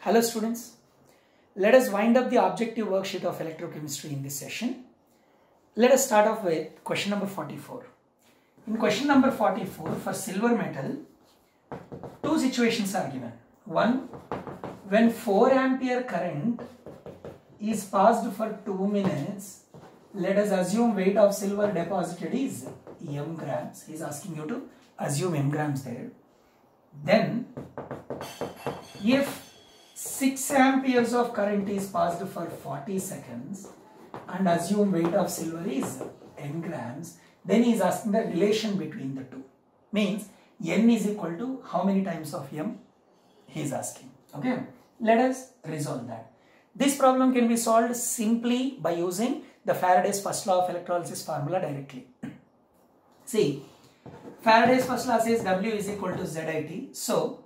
Hello students, let us wind up the objective worksheet of electrochemistry in this session. Let us start off with question number 44. In question number 44, for silver metal, two situations are given. One, when 4 ampere current is passed for 2 minutes, let us assume weight of silver deposited is m grams. He is asking you to assume m grams there. Then, if 6 amperes of current is passed for 40 seconds and assume weight of silver is n grams, then he is asking the relation between the two. Means n is equal to how many times of m he is asking. Okay, let us resolve that. This problem can be solved simply by using the Faraday's first law of electrolysis formula directly. See, Faraday's first law says W is equal to ZIT. So,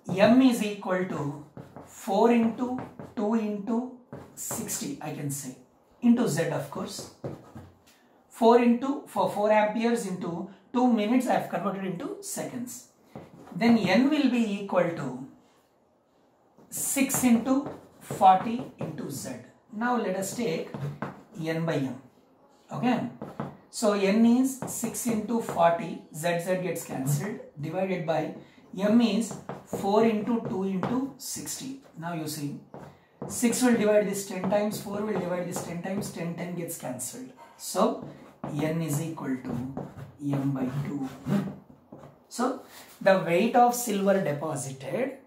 m is equal to 4 into 2 into 60, I can say, into Z, of course. 4 amperes into 2 minutes, I have converted into seconds. Then n will be equal to 6 into 40 into Z. Now let us take n by m. Okay. So n is 6 into 40, Z gets cancelled, divided by m is 4 into 2 into 60. Now you see, 6 will divide this 10 times, 4 will divide this 10 times, 10 gets cancelled. So, n is equal to m by 2. So, the weight of silver deposited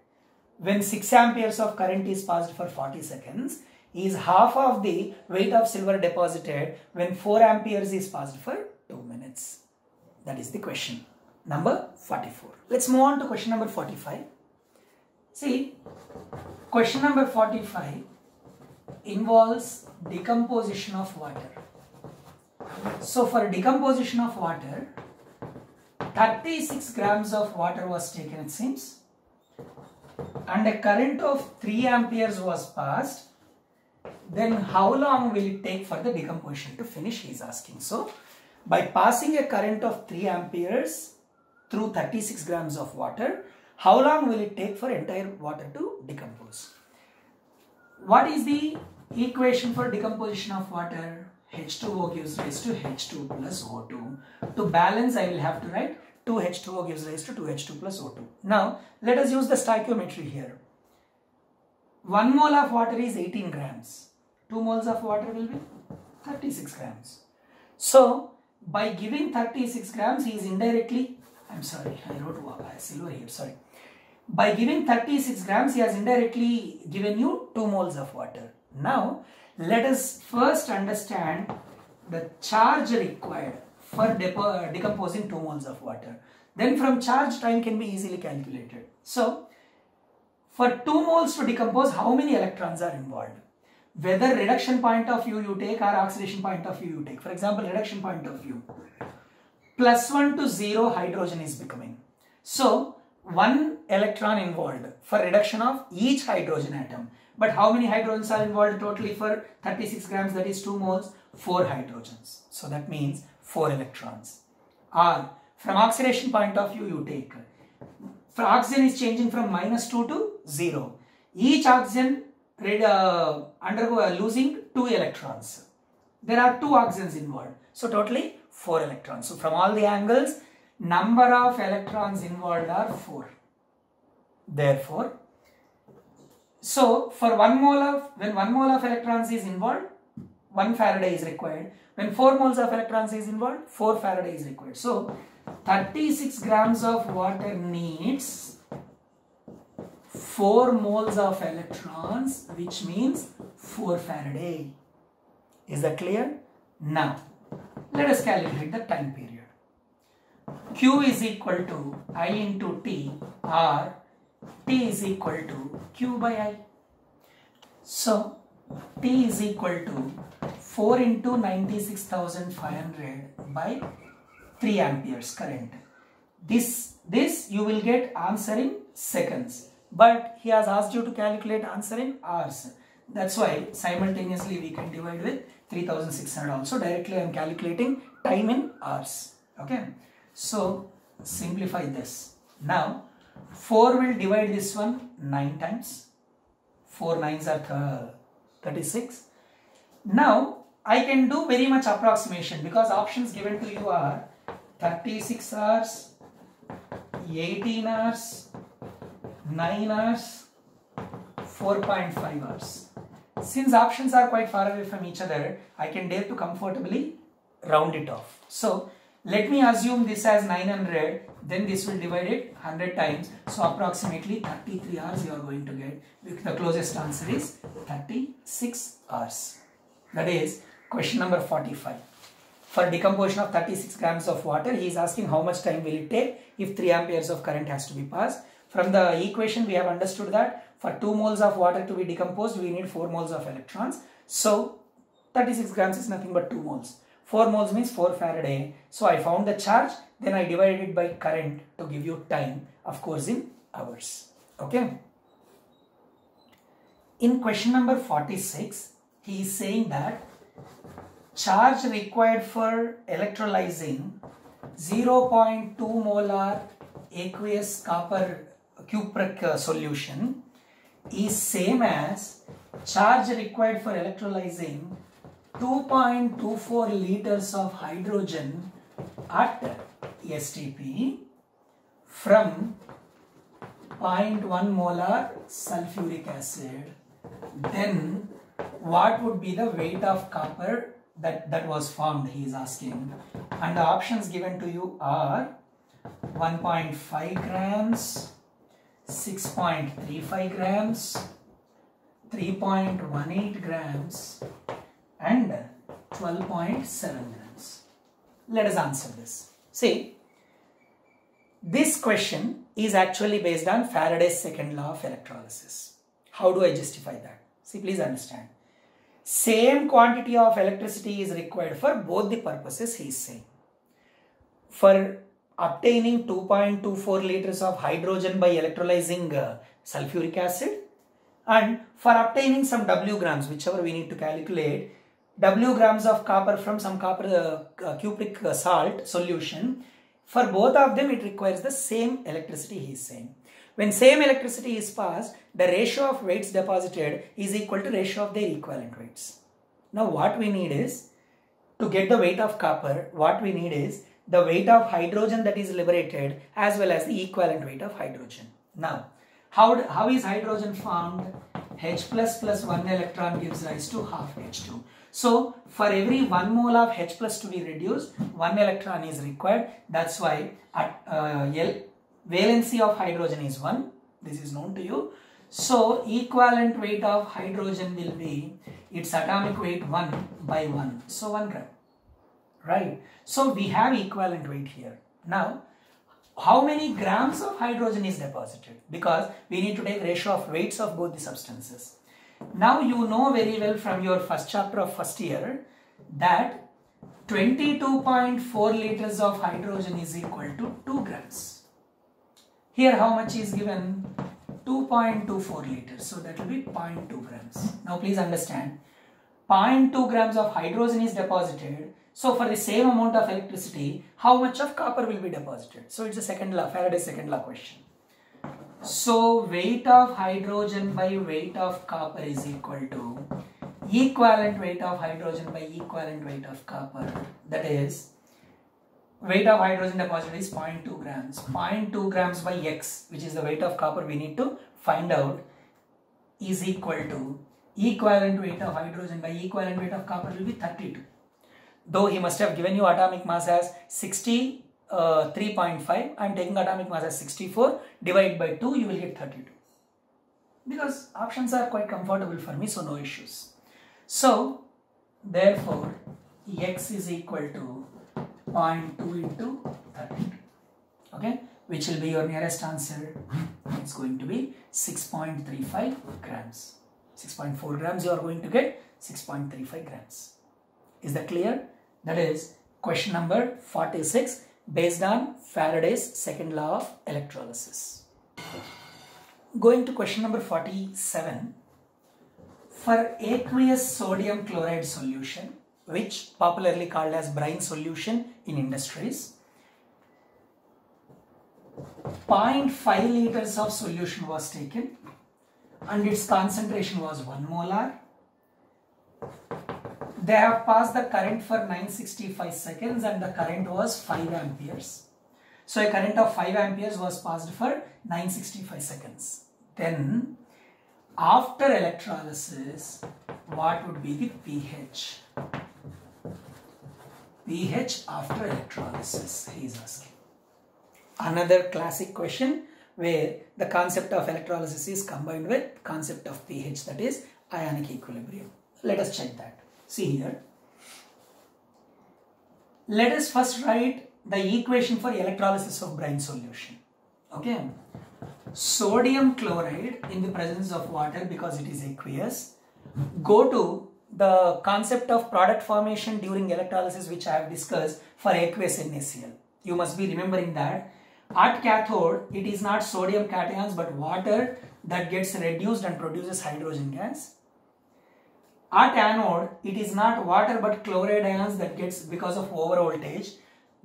when 6 amperes of current is passed for 40 seconds is half of the weight of silver deposited when 4 amperes is passed for 2 minutes. That is the question number 44. Let's move on to question number 45. See, question number 45 involves decomposition of water. So for decomposition of water, 36 grams of water was taken, it seems, and a current of 3 amperes was passed. Then how long will it take for the decomposition to finish, he is asking. So by passing a current of 3 amperes through 36 grams of water, how long will it take for entire water to decompose? What is the equation for decomposition of water? H2O gives rise to H2 plus O2. To balance, I will have to write 2H2O gives rise to 2H2 plus O2. Now, let us use the stoichiometry here. 1 mole of water is 18 grams. 2 moles of water will be 36 grams. So, by giving 36 grams, he is indirectly, I wrote silver here, sorry. By giving 36 grams, he has indirectly given you 2 moles of water. Now, let us first understand the charge required for decomposing 2 moles of water. Then from charge, time can be easily calculated. So, for 2 moles to decompose, how many electrons are involved? Whether reduction point of view you take or oxidation point of view you take. For example, reduction point of view. +1 to 0 hydrogen is becoming. So, 1 electron involved for reduction of each hydrogen atom. But how many hydrogens are involved totally for 36 grams, that is 2 moles? 4 hydrogens. So, that means 4 electrons. Or, from oxidation point of view you take. For oxygen is changing from -2 to 0. Each oxygen losing 2 electrons. There are 2 oxygens involved. So, totally 4 electrons. So, from all the angles, number of electrons involved are 4. Therefore, so for when 1 mole of electrons is involved, 1 Faraday is required. When 4 moles of electrons is involved, 4 Faraday is required. So, 36 grams of water needs 4 moles of electrons, which means 4 Faraday. Is that clear? Now, let us calculate the time period. Q is equal to I into T, or T is equal to Q by I. So, T is equal to 4 into 96,500 by 3 amperes current. This you will get answer in seconds. But he has asked you to calculate answer in hours. That's why simultaneously we can divide with 3600 also. Directly I am calculating time in hours. Okay. So, simplify this. Now, 4 will divide this one 9 times. 4 9s are 36. Now I can do very much approximation because options given to you are 36 hours, 18 hours, 9 hours, 4.5 hours. Since options are quite far away from each other, I can dare to comfortably round it off. So let me assume this as 900, then this will divide it 100 times. So approximately 33 hours you are going to get. The closest answer is 36 hours. That is question number 45. For decomposition of 36 grams of water, he is asking how much time will it take if 3 amperes of current has to be passed. From the equation we have understood that for 2 moles of water to be decomposed, we need 4 moles of electrons. So 36 grams is nothing but 2 moles. 4 moles means 4 Faraday. So I found the charge, then I divided it by current to give you time, of course in hours. Okay. In question number 46, he is saying that charge required for electrolyzing 0.2 molar aqueous copper cupric solution is same as charge required for electrolyzing 2.24 liters of hydrogen at STP from 0.1 molar sulfuric acid. Then what would be the weight of copper that was formed, he is asking. And the options given to you are 1.5 grams, 6.35 grams, 3.18 grams and 12.7 grams. Let us answer this. See, this question is actually based on Faraday's second law of electrolysis. How do I justify that? See, please understand. Same quantity of electricity is required for both the purposes he is saying. For obtaining 2.24 liters of hydrogen by electrolyzing sulfuric acid, and for obtaining some W grams, whichever we need to calculate, W grams of copper from some copper cupric salt solution, for both of them it requires the same electricity he is saying. When same electricity is passed, the ratio of weights deposited is equal to ratio of their equivalent weights. Now what we need is, to get the weight of copper, what we need is the weight of hydrogen that is liberated as well as the equivalent weight of hydrogen. Now, how is hydrogen formed? H plus 1 electron gives rise to half H2. So, for every 1 mole of H plus to be reduced, 1 electron is required. That's why valency of hydrogen is 1. This is known to you. So, equivalent weight of hydrogen will be its atomic weight 1 by 1. So, 1 gram. Right. So, we have equivalent weight here. Now, how many grams of hydrogen is deposited? Because we need to take ratio of weights of both the substances. Now, you know very well from your first chapter of first year that 22.4 liters of hydrogen is equal to 2 grams. Here how much is given? 2.24 liters. So that will be 0.2 grams. Now please understand, 0.2 grams of hydrogen is deposited. So for the same amount of electricity, how much of copper will be deposited? So it's a second law, Faraday's second law question. So weight of hydrogen by weight of copper is equal to equivalent weight of hydrogen by equivalent weight of copper. That is, weight of hydrogen deposited is 0.2 grams. 0.2 grams by X, which is the weight of copper we need to find out, is equal to equivalent weight of hydrogen by equivalent weight of copper will be 32. Though he must have given you atomic mass as 63.5, I am taking atomic mass as 64, divide by 2, you will get 32. Because options are quite comfortable for me, so no issues. So, therefore, X is equal to 0.2 into 32. Okay, which will be your nearest answer. It's going to be 6.35 grams. 6.4 grams you are going to get 6.35 grams. Is that clear? That is question number 46 based on Faraday's second law of electrolysis. Going to question number 47. For aqueous sodium chloride solution, which popularly called as brine solution in industries, 0.5 liters of solution was taken. and its concentration was 1 molar. They have passed the current for 965 seconds and the current was 5 amperes. So a current of 5 amperes was passed for 965 seconds. Then after electrolysis, what would be the pH? pH after electrolysis, he is asking. Another classic question where the concept of electrolysis is combined with concept of pH, that is ionic equilibrium. Let us check that. See here. Let us first write the equation for electrolysis of brine solution. Okay. Sodium chloride in the presence of water, because it is aqueous. Go to the concept of product formation during electrolysis, which I have discussed for aqueous NaCl. You must be remembering that at cathode it is not sodium cations but water that gets reduced and produces hydrogen gas. At anode it is not water but chloride ions that gets, because of over voltage,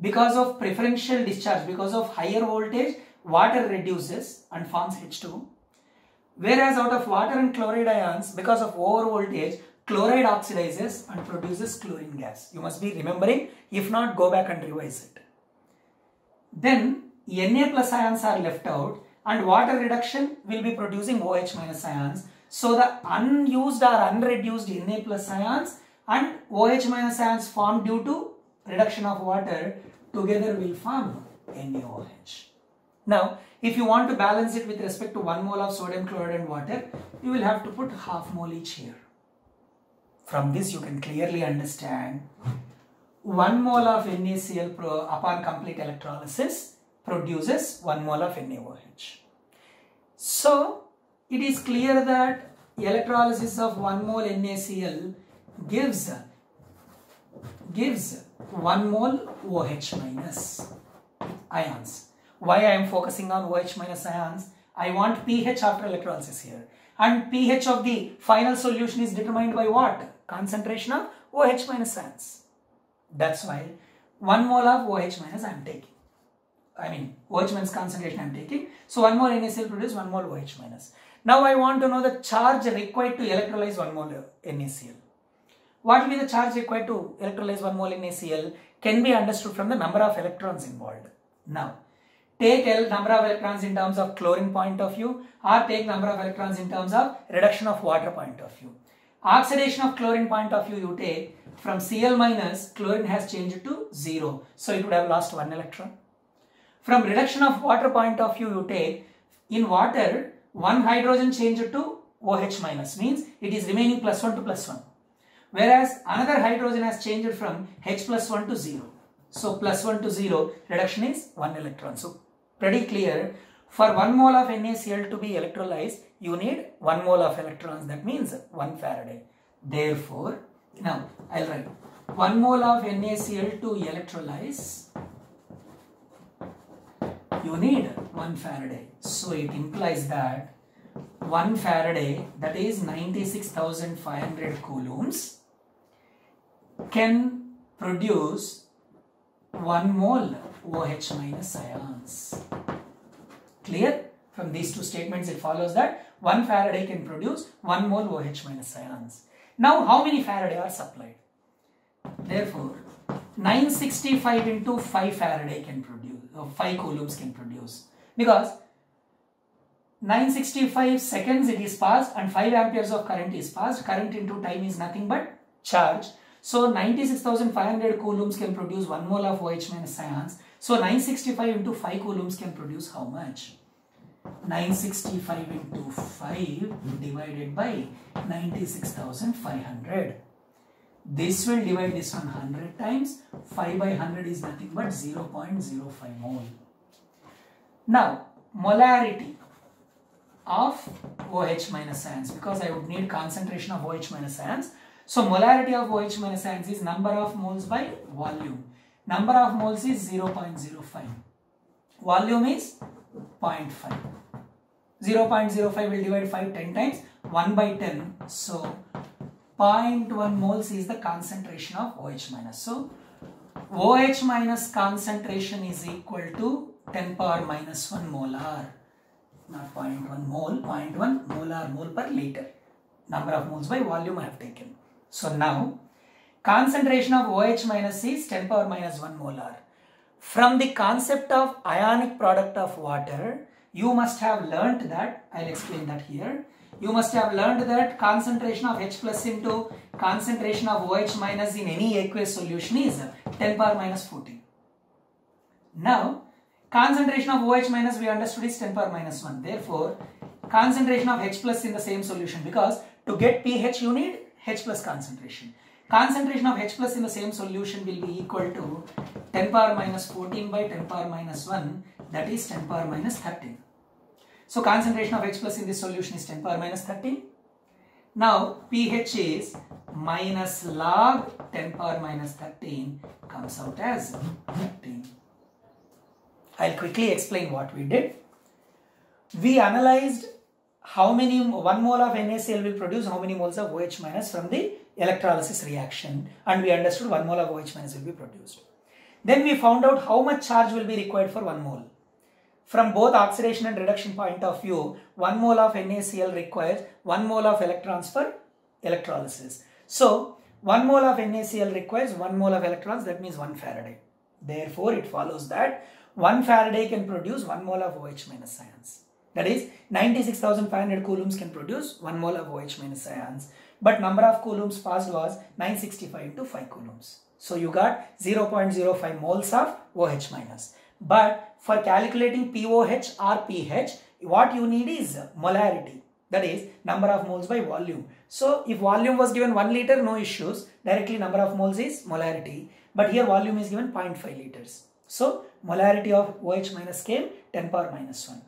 because of preferential discharge, because of higher voltage, water reduces and forms H2. Whereas out of water and chloride ions, because of over voltage, chloride oxidizes and produces chlorine gas. You must be remembering. If not, go back and revise it. Then Na plus ions are left out and water reduction will be producing OH minus ions. So the unused or unreduced Na plus ions and OH minus ions formed due to reduction of water together will form NaOH. Now, if you want to balance it with respect to 1 mole of sodium chloride and water, you will have to put half mole each here. From this you can clearly understand 1 mole of NaCl upon complete electrolysis produces 1 mole of NaOH. So it is clear that electrolysis of 1 mole NaCl gives 1 mole OH minus ions. Why I am focusing on OH minus ions? I want pH after electrolysis here. And pH of the final solution is determined by what? Concentration of OH minus ions. That's why 1 mole of OH minus I am taking. I mean OH minus concentration I am taking. So 1 mole NaCl produces 1 mole OH minus. Now I want to know the charge required to electrolyze 1 mole NaCl. What will be the charge required to electrolyze 1 mole NaCl can be understood from the number of electrons involved. Now, take number of electrons in terms of chlorine point of view or take number of electrons in terms of reduction of water point of view. Oxidation of chlorine point of view you take from Cl minus, chlorine has changed to 0. So it would have lost 1 electron. From reduction of water point of view you take, in water 1 hydrogen changed to OH minus, means it is remaining plus 1 to plus 1. Whereas another hydrogen has changed from H plus 1 to 0. So plus 1 to 0, reduction is 1 electron. So pretty clear, for 1 mole of NaCl to be electrolyzed, you need 1 mole of electrons, that means 1 Faraday. Therefore, now I'll write 1 mole of NaCl to electrolyze, you need 1 Faraday. So it implies that 1 Faraday, that is 96,500 coulombs, can produce 1 mole OH minus ions. Clear? From these two statements it follows that 1 Faraday can produce 1 mole OH minus ions. Now how many Faraday are supplied? Therefore 965 into 5 Faraday can produce, or 5 coulombs can produce, because 965 seconds it is passed and 5 amperes of current is passed. Current into time is nothing but charge. So 96,500 coulombs can produce 1 mole of OH minus ions. So 965 into 5 coulombs can produce how much? 965 into 5 divided by 96,500. This will divide this one 100 times. 5 by 100 is nothing but 0.05 mole. Now, molarity of OH minus ions, because I would need concentration of OH minus ions. So molarity of OH minus ions is number of moles by volume. Number of moles is 0.05. Volume is 0.5. 0.05 will divide 5 10 times. 1 by 10. So 0.1 moles is the concentration of OH minus. So OH minus concentration is equal to 10 power minus 1 molar. not 0.1 mole, 0.1 molar mole per liter. Number of moles by volume I have taken. So now, concentration of OH minus is 10 power minus 1 molar. From the concept of ionic product of water, you must have learnt that, I'll explain that here. You must have learned that concentration of H plus into concentration of OH minus in any aqueous solution is 10 power minus 14. Now, concentration of OH minus we understood is 10 power minus 1. Therefore, concentration of H plus in the same solution, because to get pH you need H plus concentration. Concentration of H plus in the same solution will be equal to 10 power minus 14 by 10 power minus 1, that is 10 power minus 13. So concentration of H plus in this solution is 10 power minus 13. Now pH is minus log 10 power minus 13, comes out as 13. I'll quickly explain what we did. We analyzed how many 1 mole of NaCl will produce how many moles of OH minus from the electrolysis reaction, and we understood 1 mole of OH minus will be produced. Then we found out how much charge will be required for 1 mole. From both oxidation and reduction point of view, 1 mole of NaCl requires 1 mole of electrons for electrolysis. So 1 mole of NaCl requires 1 mole of electrons, that means 1 Faraday. Therefore, it follows that 1 Faraday can produce 1 mole of OH minus ions. That is 96,500 coulombs can produce 1 mole of OH minus ions. But number of coulombs passed was 965 into 5 coulombs. So you got 0.05 moles of OH minus. But for calculating POH or pH, what you need is molarity. That is number of moles by volume. So if volume was given 1 liter, no issues. Directly number of moles is molarity. But here volume is given 0.5 liters. So molarity of OH minus came 10 power minus 1.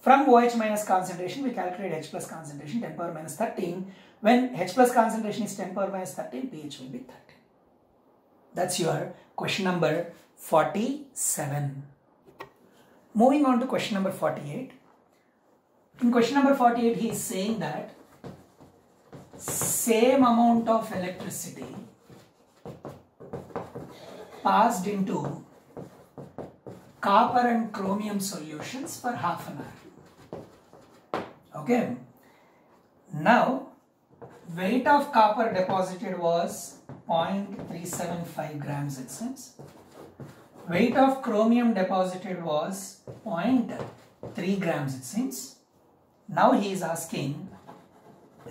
From OH minus concentration, we calculate H plus concentration 10 power minus 13. When H plus concentration is 10 power minus 13, pH will be 13. That's your question number 47. Moving on to question number 48. In question number 48, he is saying that same amount of electricity passed into copper and chromium solutions for half an hour. Okay. Now, weight of copper deposited was 0.375 grams, it seems. Weight of chromium deposited was 0.3 grams, it seems. Now he is asking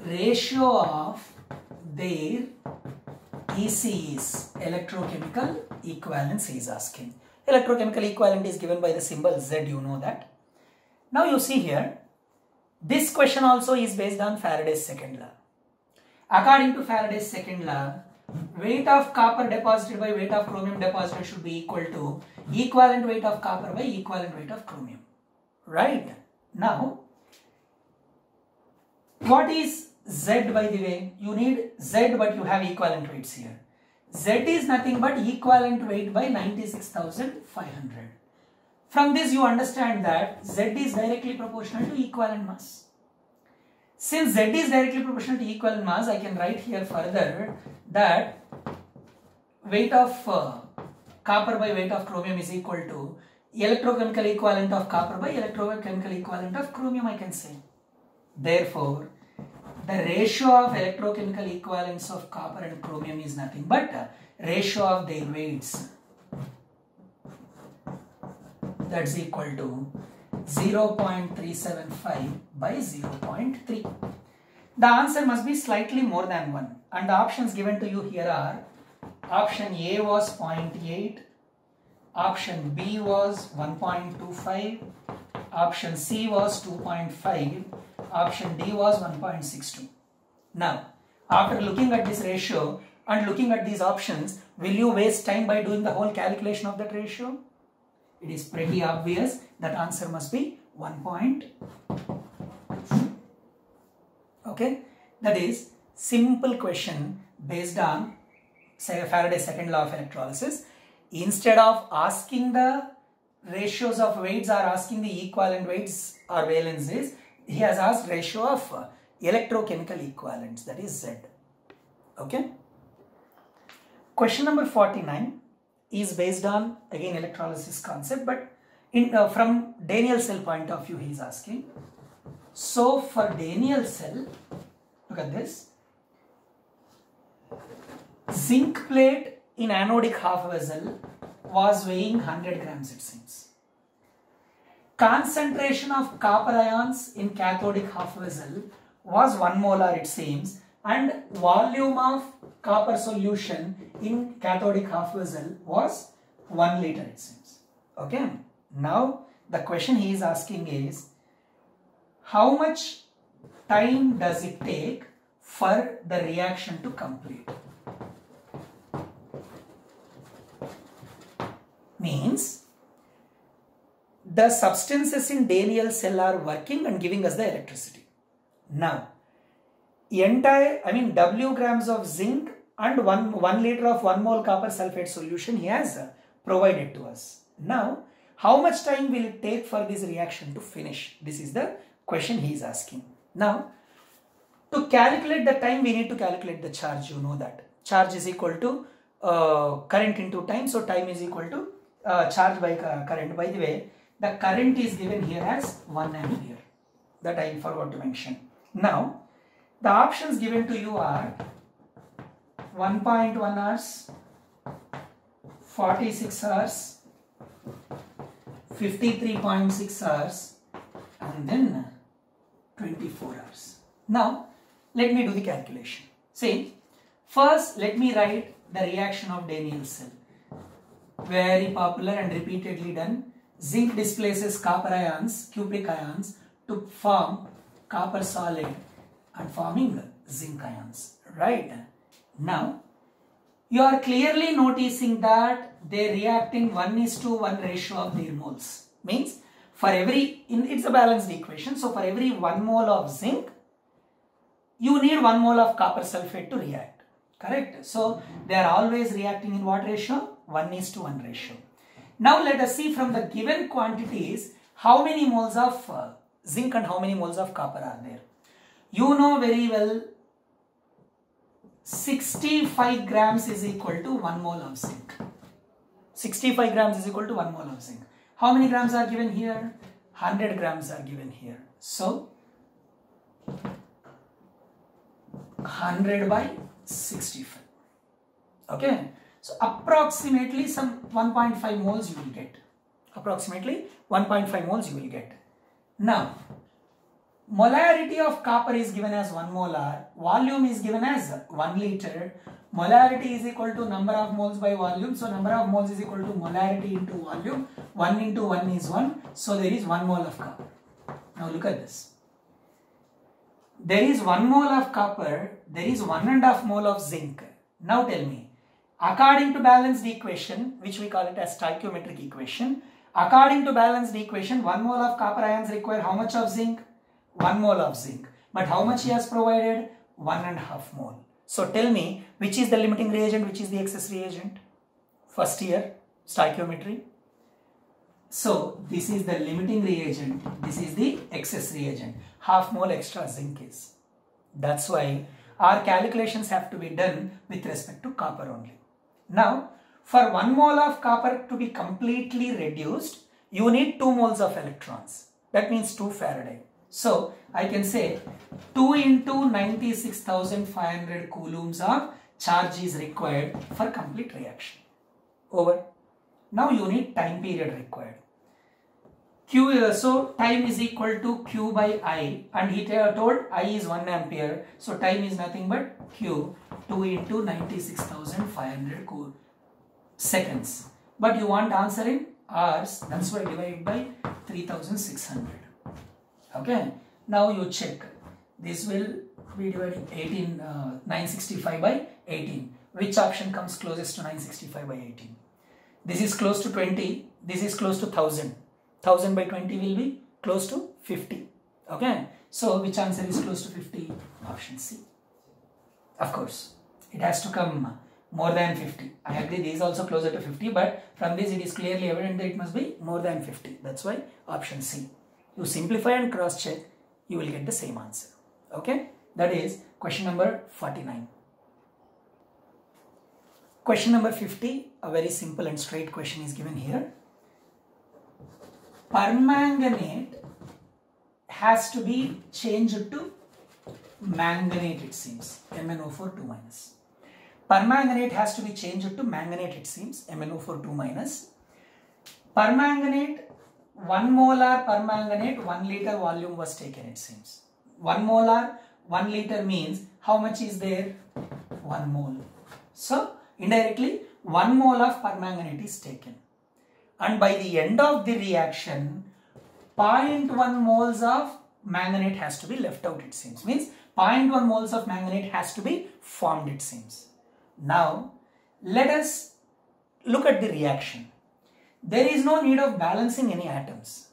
ratio of their ECEs, electrochemical equivalence he is asking. Electrochemical equivalent is given by the symbol Z, you know that. Now you see here, this question also is based on Faraday's second law. According to Faraday's second law, weight of copper deposited by weight of chromium deposited should be equal to equivalent weight of copper by equivalent weight of chromium. Right? Now, what is Z by the way? You need Z but you have equivalent weights here. Z is nothing but equivalent weight by 96,500. From this you understand that Z is directly proportional to equivalent mass. Since Z is directly proportional to equivalent mass, I can write here further that weight of copper by weight of chromium is equal to electrochemical equivalent of copper by electrochemical equivalent of chromium, I can say. Therefore, the ratio of electrochemical equivalence of copper and chromium is nothing but ratio of their weights. That's equal to 0.375 by 0.3. The answer must be slightly more than 1. And the options given to you here are, option A was 0.8, option B was 1.25, option C was 2.5, option D was 1.62. Now, after looking at this ratio and looking at these options, will you waste time by doing the whole calculation of that ratio? It is pretty obvious that answer must be 1. Okay, that is simple question based on Faraday's second law of electrolysis. Instead of asking the ratios of weights or asking the equivalent weights or valences, he has asked ratio of electrochemical equivalents, that is Z. Okay. Question number 49 is based on again electrolysis concept, but from Daniell cell point of view he is asking. So for Daniell cell, look at this. Zinc plate in anodic half vessel was weighing 100 grams it seems. Concentration of copper ions in cathodic half vessel was 1 molar it seems, and volume of copper solution in cathodic half vessel was 1 liter it seems. Okay. Now the question he is asking is, how much time does it take for the reaction to complete? Means the substances in Daniell cell are working and giving us the electricity. Now, W grams of zinc and 1 liter of 1 mole copper sulfate solution he has provided to us. Now, how much time will it take for this reaction to finish? This is the question he is asking. Now, to calculate the time, we need to calculate the charge. You know that. Charge is equal to current into time. So, time is equal to charge by current. By the way, the current is given here as 1 ampere. That I forgot to mention. Now, the options given to you are 1.1 hours, 46 hours, 53.6 hours, and then 24 hours. Now, let me do the calculation. See, first let me write the reaction of Daniell cell. Very popular and repeatedly done. Zinc displaces copper ions, cupric ions, to form copper solid and forming zinc ions. Right? Now, you are clearly noticing that they react in 1:1 ratio of their moles. Means for every, it's a balanced equation. So for every 1 mole of zinc, you need 1 mole of copper sulfate to react. Correct? So they are always reacting in what ratio? 1:1 ratio. Now let us see from the given quantities how many moles of zinc and how many moles of copper are there. You know very well 65 grams is equal to 1 mole of zinc. 65 grams is equal to 1 mole of zinc. How many grams are given here? 100 grams are given here. So 100 by 65. Okay. So approximately some 1.5 moles you will get. Approximately 1.5 moles you will get. Now, molarity of copper is given as 1 molar. Volume is given as 1 liter. Molarity is equal to number of moles by volume. So number of moles is equal to molarity into volume. 1 into 1 is 1. So there is 1 mole of copper. Now look at this. There is 1 mole of copper. There is 1.5 mole of zinc. Now tell me, according to balanced equation, which we call it as stoichiometric equation, according to balanced equation, 1 mole of copper ions require how much of zinc? 1 mole of zinc. But how much he has provided? 1.5 mole. So tell me, which is the limiting reagent, which is the excess reagent? First year, stoichiometry. So this is the limiting reagent, this is the excess reagent. Half mole extra zinc is. That's why our calculations have to be done with respect to copper only. Now, for 1 mole of copper to be completely reduced, you need 2 moles of electrons. That means 2 Faraday. So, I can say 2 into 96,500 coulombs of charge is required for complete reaction. Over. Now, you need time period required. So time is equal to Q by I, and he told I is 1 ampere. So time is nothing but Q, 2 into 96,500 seconds. But you want answer in hours, that's why divide by 3,600. Okay. Now you check. This will be dividing 965 by 18. Which option comes closest to 965 by 18? This is close to 20. This is close to 1000. 1000 by 20 will be close to 50. Okay. So which answer is close to 50? Option C. Of course, it has to come more than 50. I agree this is also closer to 50, but from this it is clearly evident that it must be more than 50. That's why option C. You simplify and cross check, you will get the same answer. Okay. That is question number 49. Question number 50, a very simple and straight question is given here. permanganate has to be changed to manganate, it seems, MnO4 2 minus. Permanganate has to be changed to manganate, it seems, MnO4 2 minus. Permanganate, 1 molar permanganate, 1 liter volume was taken, it seems. 1 molar, 1 liter means how much is there? 1 mole. So, indirectly, 1 mole of permanganate is taken. And by the end of the reaction, 0.1 moles of manganate has to be left out, it seems. Means 0.1 moles of manganate has to be formed, it seems. Now, let us look at the reaction. There is no need of balancing any atoms.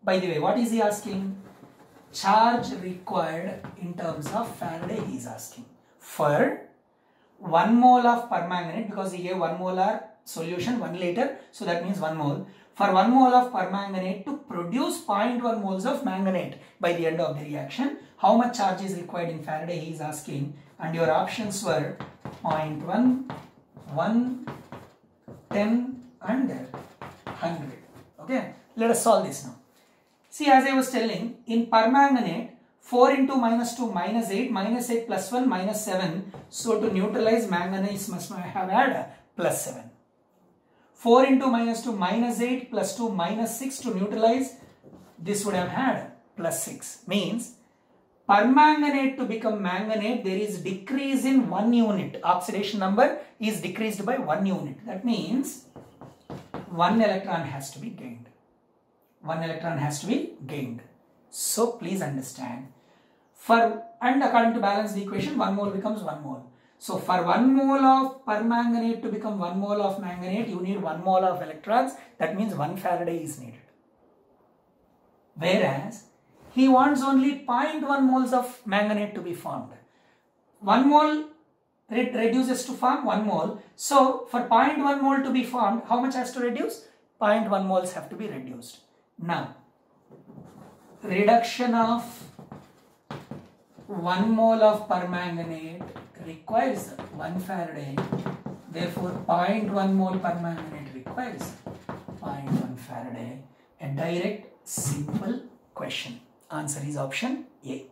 By the way, what is he asking? Charge required in terms of Faraday he is asking. For 1 mole of permanganate, because he gave 1 molar solution, 1 liter, so that means 1 mole. For 1 mole of permanganate to produce 0.1 moles of manganate by the end of the reaction, how much charge is required in Faraday he is asking, and your options were 0.1, 1, 10 and 100. Okay, let us solve this now. See, as I was telling, in permanganate, 4 into minus 2 minus 8, minus 8 plus 1 minus 7. So to neutralize manganese must have had plus 7. 4 into minus 2 minus 8 plus 2 minus 6, to neutralize this would have had plus 6. Means permanganate to become manganate, there is decrease in 1 unit. Oxidation number is decreased by 1 unit. That means 1 electron has to be gained. 1 electron has to be gained. So please understand, and according to balanced equation, 1 mole becomes 1 mole. So for 1 mole of permanganate to become 1 mole of manganate, you need 1 mole of electrons. That means 1 Faraday is needed. Whereas he wants only 0.1 moles of manganate to be formed. 1 mole reduces to form 1 mole. So for 0.1 mole to be formed, how much has to reduce? 0.1 moles have to be reduced. Now, reduction of 1 mole of permanganate requires 1 Faraday. Therefore, 0.1 mole permanganate requires 0.1 Faraday. A direct, simple question. Answer is option A.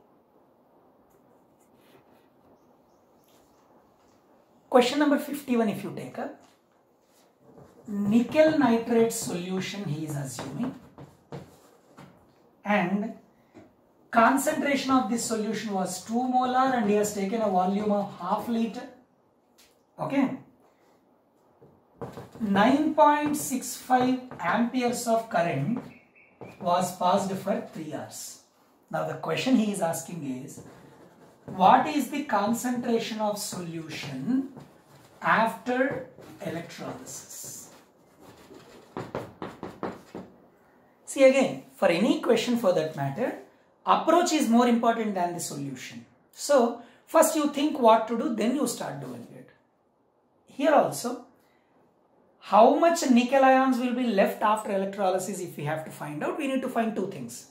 Question number 51, if you take a nickel nitrate solution, he is assuming, and concentration of this solution was 2 molar and he has taken a volume of half liter. Okay. 9.65 amperes of current was passed for 3 hours. Now the question he is asking is, what is the concentration of solution after electrolysis? See, again, for any question for that matter, approach is more important than the solution. So first you think what to do, then you start doing it. Here also, how much nickel ions will be left after electrolysis, if we have to find out, we need to find 2 things.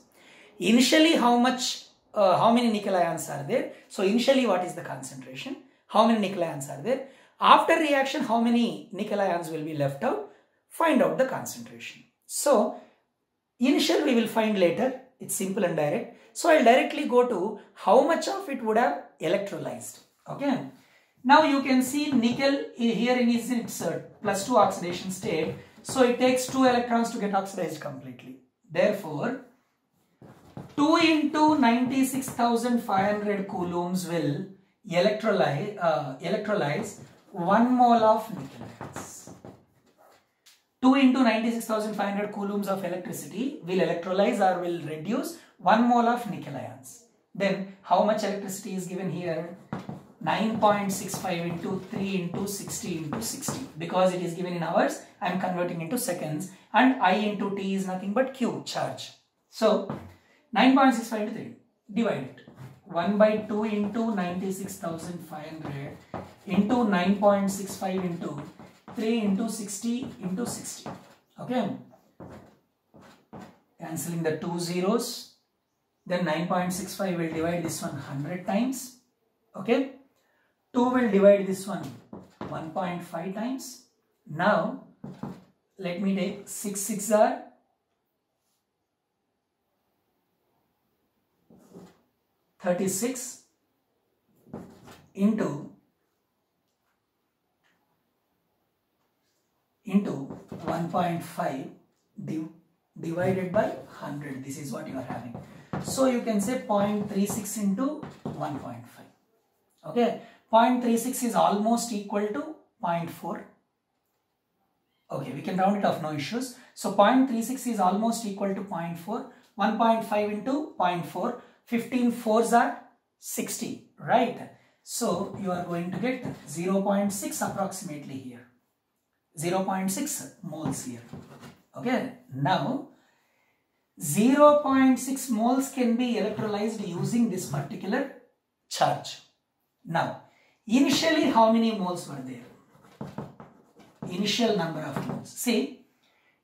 Initially, how many nickel ions are there? So initially, what is the concentration? How many nickel ions are there? After reaction, how many nickel ions will be left out? Find out the concentration. So initial we will find later. It's simple and direct. So I'll directly go to how much of it would have electrolyzed. Okay. Now you can see nickel here is in its +2 oxidation state. So it takes 2 electrons to get oxidized completely. Therefore, 2 into 96,500 coulombs will electrolyze 1 mole of nickel ions. 2 into 96,500 coulombs of electricity will electrolyze or will reduce 1 mole of nickel ions. Then how much electricity is given here? 9.65 into 3 into 60 into 60. Because it is given in hours, I am converting into seconds, and I into T is nothing but Q, charge. So 9.65 into 3, divide it. 1 by 2 into 96,500 into 9.65 into 3 into 60 into 60. Okay. Cancelling the 2 zeros. Then 9.65 will divide this one 100 times. Okay. 2 will divide this one 1.5 times. Now, let me take 6 6 are 36 into 1.5 divided by 100. This is what you are having. So you can say 0.36 into 1.5. Okay, 0.36 is almost equal to 0.4. Okay, we can round it off, no issues. So 0.36 is almost equal to 0.4. 1.5 into 0.4. 15 fours are 60, right? So you are going to get 0.6 approximately here. 0.6 moles here. Okay, now 0.6 moles can be electrolyzed using this particular charge. Now, initially how many moles were there? Initial number of moles. See,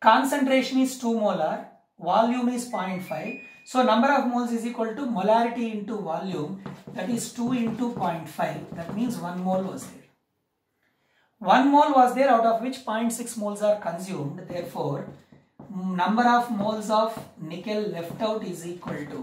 concentration is 2 molar, volume is 0.5. So, number of moles is equal to molarity into volume, that is 2 into 0.5. That means 1 mole was there. 1 mole was there, out of which 0.6 moles are consumed. Therefore, number of moles of nickel left out is equal to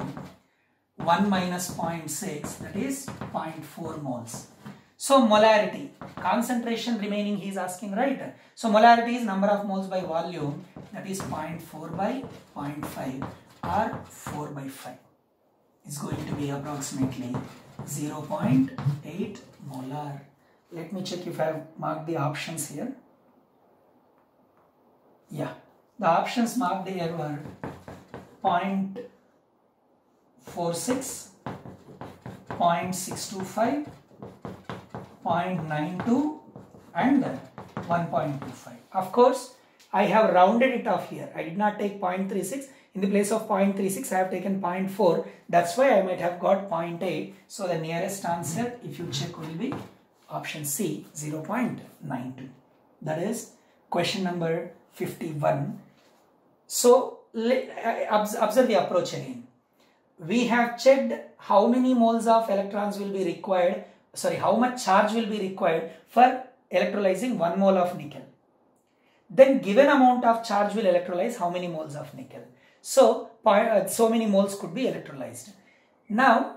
1 minus 0.6, that is 0.4 moles. So molarity, concentration remaining he is asking, right? So molarity is number of moles by volume, that is 0.4 by 0.5 or 4 by 5. It's going to be approximately 0.8 molar. Let me check if I have marked the options here. Yeah, the options marked here were 0.46, 0.625, 0.92 and 1.25. Of course, I have rounded it off here. I did not take 0.36. In the place of 0.36, I have taken 0.4. That's why I might have got 0.8. So the nearest answer, if you check, will be option C, 0.92. That is question number 51. So observe the approach again. We have checked how many moles of electrons will be required, how much charge will be required for electrolyzing 1 mole of nickel. Then given amount of charge will electrolyze how many moles of nickel. So, so many moles could be electrolyzed. Now,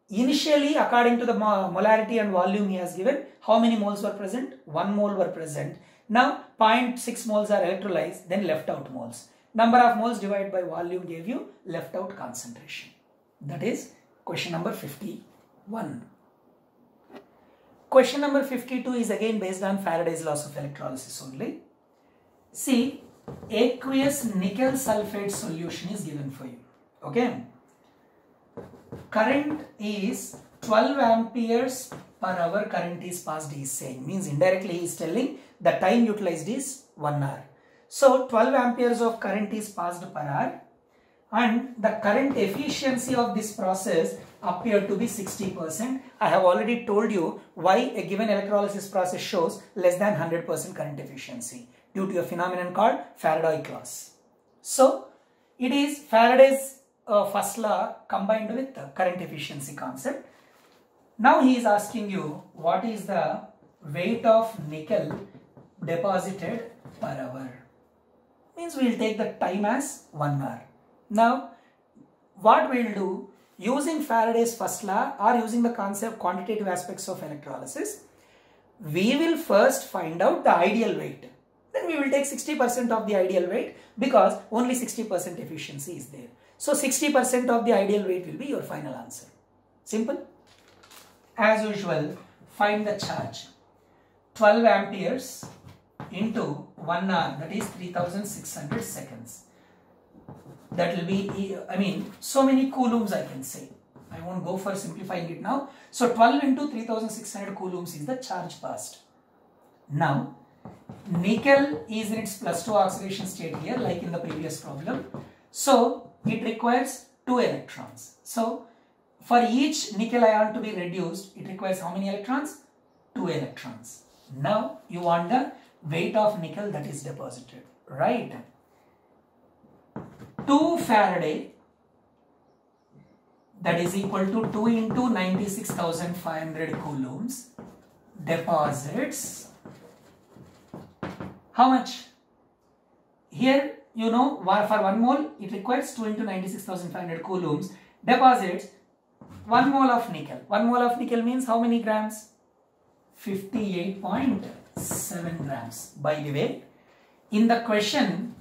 initially according to the molarity and volume he has given, how many moles were present? 1 mole were present. Now, 0.6 moles are electrolyzed, then left out moles. Number of moles divided by volume gave you left out concentration. That is question number 51. Question number 52 is again based on Faraday's laws of electrolysis only. See, aqueous nickel sulfate solution is given for you. Okay. Current is 12 amperes per hour current is passed, he is saying. Means indirectly he is telling the time utilized is 1 hour. So 12 amperes of current is passed per hour and the current efficiency of this process appeared to be 60%. I have already told you why a given electrolysis process shows less than 100% current efficiency due to a phenomenon called Faraday laws. So it is Faraday's first law combined with the current efficiency concept. Now he is asking you what is the weight of nickel deposited per hour. Means we will take the time as 1 hour. Now what we will do, using Faraday's first law or using the concept quantitative aspects of electrolysis, we will first find out the ideal weight. Then we will take 60% of the ideal weight because only 60% efficiency is there. So 60% of the ideal weight will be your final answer. Simple. As usual, find the charge. 12 amperes into 1 hour, that is 3600 seconds. That will be, so many coulombs I can say. I won't go for simplifying it now. So 12 into 3600 coulombs is the charge passed. Now, nickel is in its +2 oxidation state here, like in the previous problem. So it requires 2 electrons. So for each nickel ion to be reduced, it requires how many electrons? 2 electrons. Now you want the weight of nickel that is deposited, right? 2 Faraday, that is equal to 2 into 96,500 coulombs, deposits how much? Here you know for 1 mole it requires 2 into 96,500 coulombs, deposits 1 mole of nickel. 1 mole of nickel means how many grams? 58.7 grams. By the way, in the question,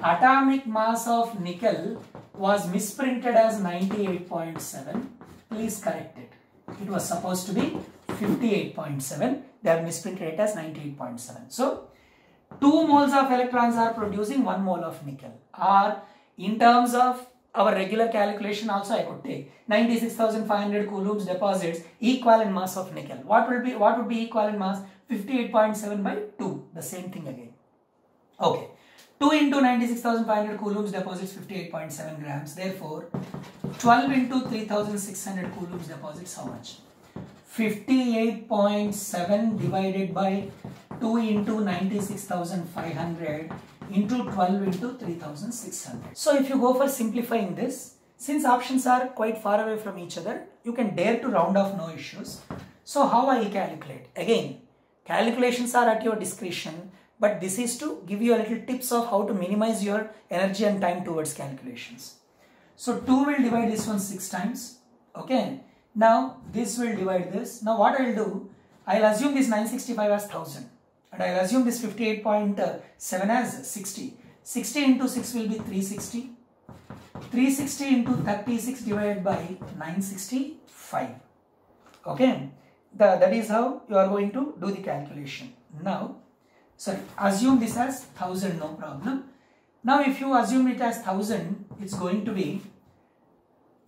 atomic mass of nickel was misprinted as 98.7. Please correct it. It was supposed to be 58.7. They have misprinted it as 98.7. So, 2 moles of electrons are producing 1 mole of nickel. Or in terms of our regular calculation also I could take 96,500 coulombs deposits equivalent mass of nickel. What would be equivalent mass? 58.7 by 2. The same thing again. Okay. 2 into 96,500 coulombs deposits 58.7 grams. Therefore, 12 into 3,600 coulombs deposits how much? 58.7 divided by 2 into 96,500 into 12 into 3,600. So if you go for simplifying this, since options are quite far away from each other, you can dare to round off, no issues. So how I calculate? Again, calculations are at your discretion, but this is to give you a little tips of how to minimize your energy and time towards calculations. So 2 will divide this one 6 times. Okay. Now this will divide this. Now what I will do, I will assume this 965 as 1000 and I will assume this 58.7 as 60. 60 into 6 will be 360. 360 into 36 divided by 965. Okay. That is how you are going to do the calculation. Now, sorry, assume this as 1000, no problem. Now if you assume it as 1000, it's going to be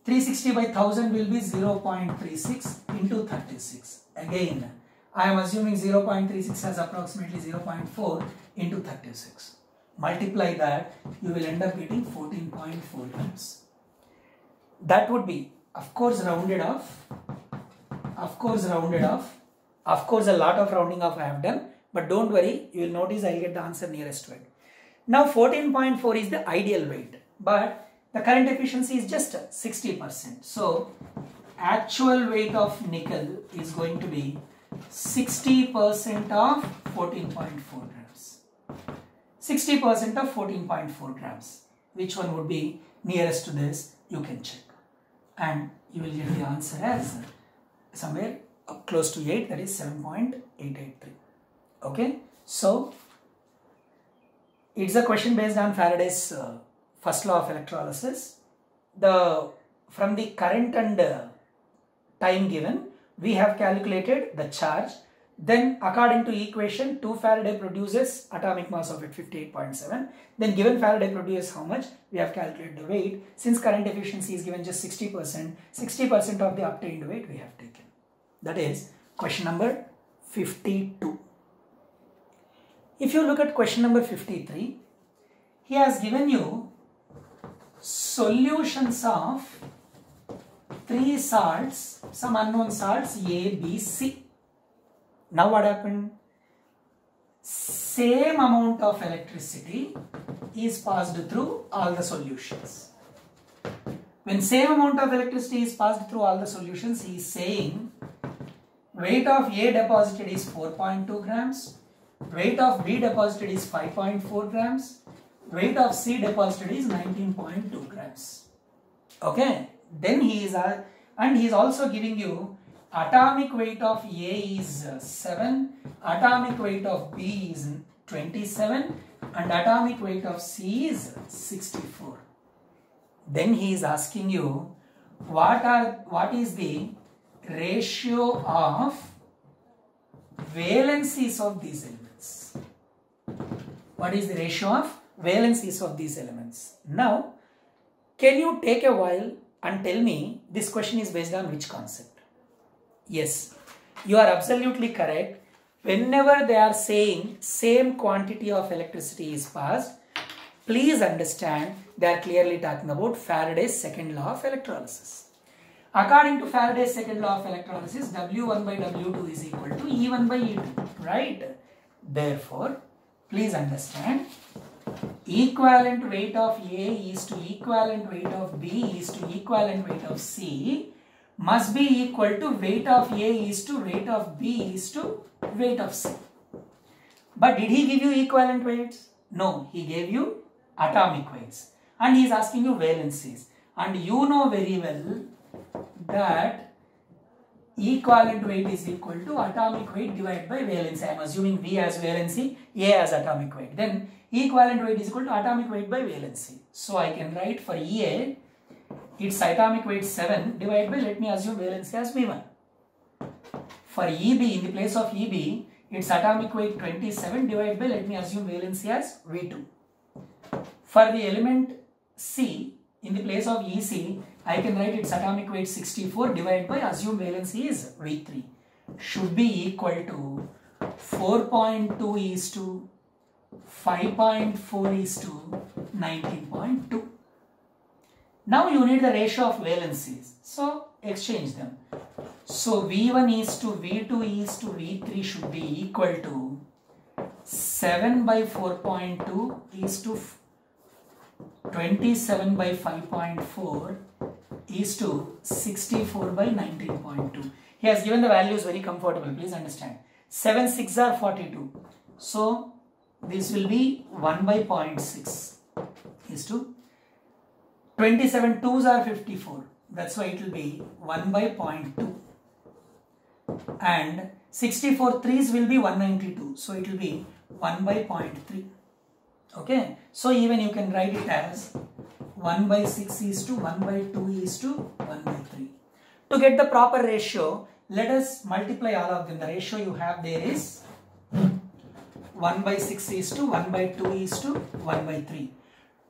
360 by 1000 will be 0.36 into 36. Again, I am assuming 0.36 as approximately 0.4 into 36. Multiply that, you will end up getting 14.4 grams. That would be, of course, rounded off. Of course, rounded off. Of course, a lot of rounding off I have done. But don't worry, you will notice I will get the answer nearest to it. Now 14.4 is the ideal weight, but the current efficiency is just 60%. So actual weight of nickel is going to be 60% of 14.4 grams. 60% of 14.4 grams. Which one would be nearest to this? You can check. And you will get the answer as somewhere close to 8, that is 7.883. Okay, so it's a question based on Faraday's first law of electrolysis. From the current and time given, we have calculated the charge. Then according to equation, 2 Faraday produces atomic mass of it 58.7. Then given Faraday produces how much, we have calculated the weight. Since current efficiency is given just 60%, 60% of the obtained weight we have taken. That is question number 52. If you look at question number 53, he has given you solutions of 3 salts, some unknown salts A, B, C. Now what happened? Same amount of electricity is passed through all the solutions. When same amount of electricity is passed through all the solutions, he is saying weight of A deposited is 4.2 grams. Weight of B deposited is 5.4 grams. Weight of C deposited is 19.2 grams. Okay. Then he is also giving you atomic weight of A is 7, atomic weight of B is 27, and atomic weight of C is 64. Then he is asking you what is the ratio of valencies of these elements. What is the ratio of valencies of these elements? Now, can you take a while and tell me this question is based on which concept? Yes, you are absolutely correct. Whenever they are saying same quantity of electricity is passed, please understand they are clearly talking about Faraday's second law of electrolysis. According to Faraday's second law of electrolysis, W1 by W2 is equal to E1 by E2, right? Therefore, please understand, equivalent weight of A is to equivalent weight of B is to equivalent weight of C must be equal to weight of A is to weight of B is to weight of C. But did he give you equivalent weights? No, he gave you atomic weights. And he is asking you valencies. And you know very well that equivalent weight is equal to atomic weight divided by valency. I am assuming V as valency, A as atomic weight. Then equivalent weight is equal to atomic weight by valency. So I can write for EA, its atomic weight 7 divided by, let me assume valency as V1. For EB, in the place of EB, its atomic weight 27 divided by, let me assume valency as V2. For the element C, in the place of EC, I can write its atomic weight 64 divided by, assume valency is V3. Should be equal to 4.2 is to 5.4 is to 19.2. Now you need the ratio of valencies. So exchange them. So V1 is to V2 is to V3 should be equal to 7 by 4.2 is to 27 by 5.4 is to 64 by 19.2. He has given the values very comfortable, please understand. 7 6 are 42. So this will be 1 by 0.6 is to 27 2s are 54. That's why it will be 1 by 0.2. And 64 3s will be 192. So it will be 1 by 0.3. Okay. So even you can write it as 1 by 6 is to 1 by 2 is to 1 by 3. To get the proper ratio, let us multiply all of them. The ratio you have there is 1 by 6 is to 1 by 2 is to 1 by 3.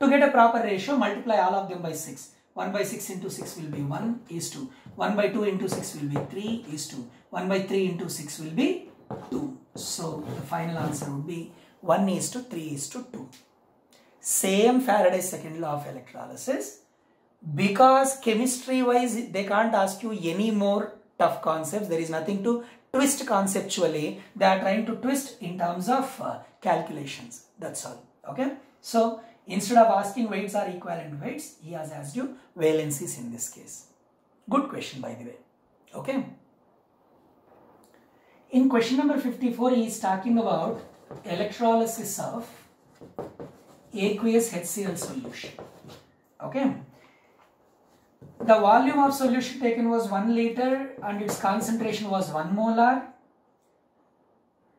To get a proper ratio, multiply all of them by 6. 1 by 6 into 6 will be 1 is to 1 by 2 into 6 will be 3 is to 1 by 3 into 6 will be 2. So the final answer would be 1 is to 3 is to 2. Same Faraday's second law of electrolysis. Because chemistry wise they can't ask you any more tough concepts. There is nothing to twist conceptually. They are trying to twist in terms of calculations. That's all. Okay. So instead of asking weights or equivalent weights, he has asked you valencies in this case. Good question, by the way. Okay. In question number 54, he is talking about electrolysis of aqueous HCl solution. Okay. The volume of solution taken was 1 liter and its concentration was 1 molar.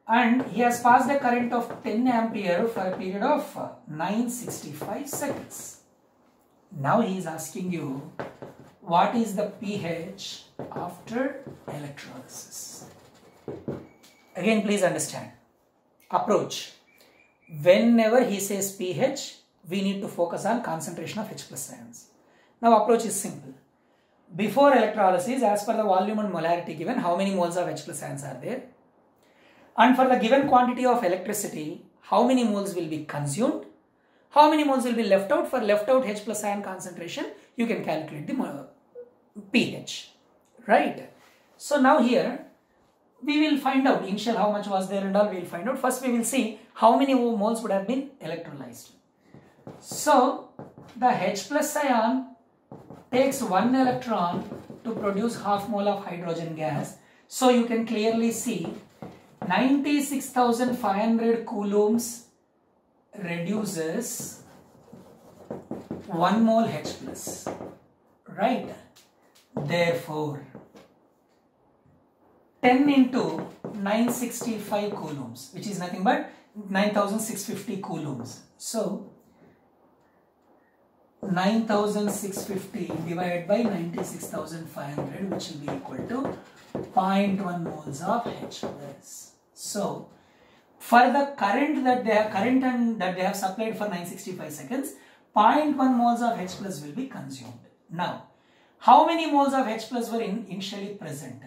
And he has passed a current of 10 ampere for a period of 965 seconds. Now he is asking you, what is the pH after electrolysis? Again, please understand. Approach. Whenever he says pH, we need to focus on concentration of H plus ions. Now approach is simple. Before electrolysis, as per the volume and molarity given, how many moles of H plus ions are there? And for the given quantity of electricity, how many moles will be consumed? How many moles will be left out? For left out H plus ion concentration, you can calculate the pH. Right? So now here, we will find out initial how much was there and all we will find out. First we will see how many moles would have been electrolyzed. So the H plus ion takes 1 electron to produce half mole of hydrogen gas. So you can clearly see 96,500 coulombs reduces 1 mole H plus. Right? Therefore, 10 into 965 coulombs, which is nothing but 9,650 coulombs. So 9,650 divided by 96,500, which will be equal to 0.1 moles of H plus. So for the current that they have supplied for 965 seconds, 0.1 moles of H plus will be consumed. Now, how many moles of H plus were initially present?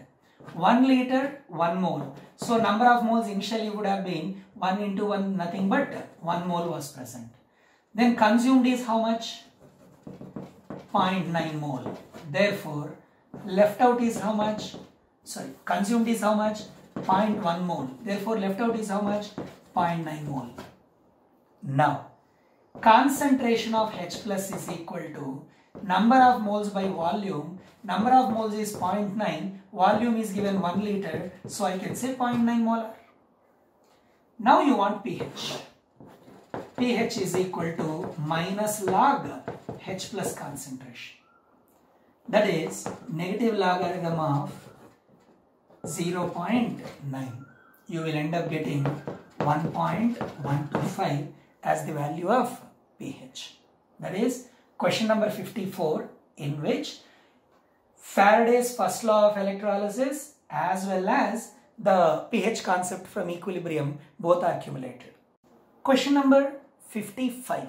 1 liter, 1 mole. So number of moles initially would have been 1 into 1, nothing but 1 mole was present. Then consumed is how much? 0.9 mole. Therefore, left out is how much? Sorry, consumed is how much? 0.1 mole. Therefore, left out is how much? 0.9 mole. Now, concentration of H plus is equal to number of moles by volume. Number of moles is 0.9. Volume is given 1 liter. So I can say 0.9 molar. Now you want pH. pH is equal to minus log H plus concentration. that is negative logarithm of 0.9. You will end up getting 1.125 as the value of pH. That is question number 54, in which Faraday's first law of electrolysis as well as the pH concept from equilibrium both are accumulated. Question number 55.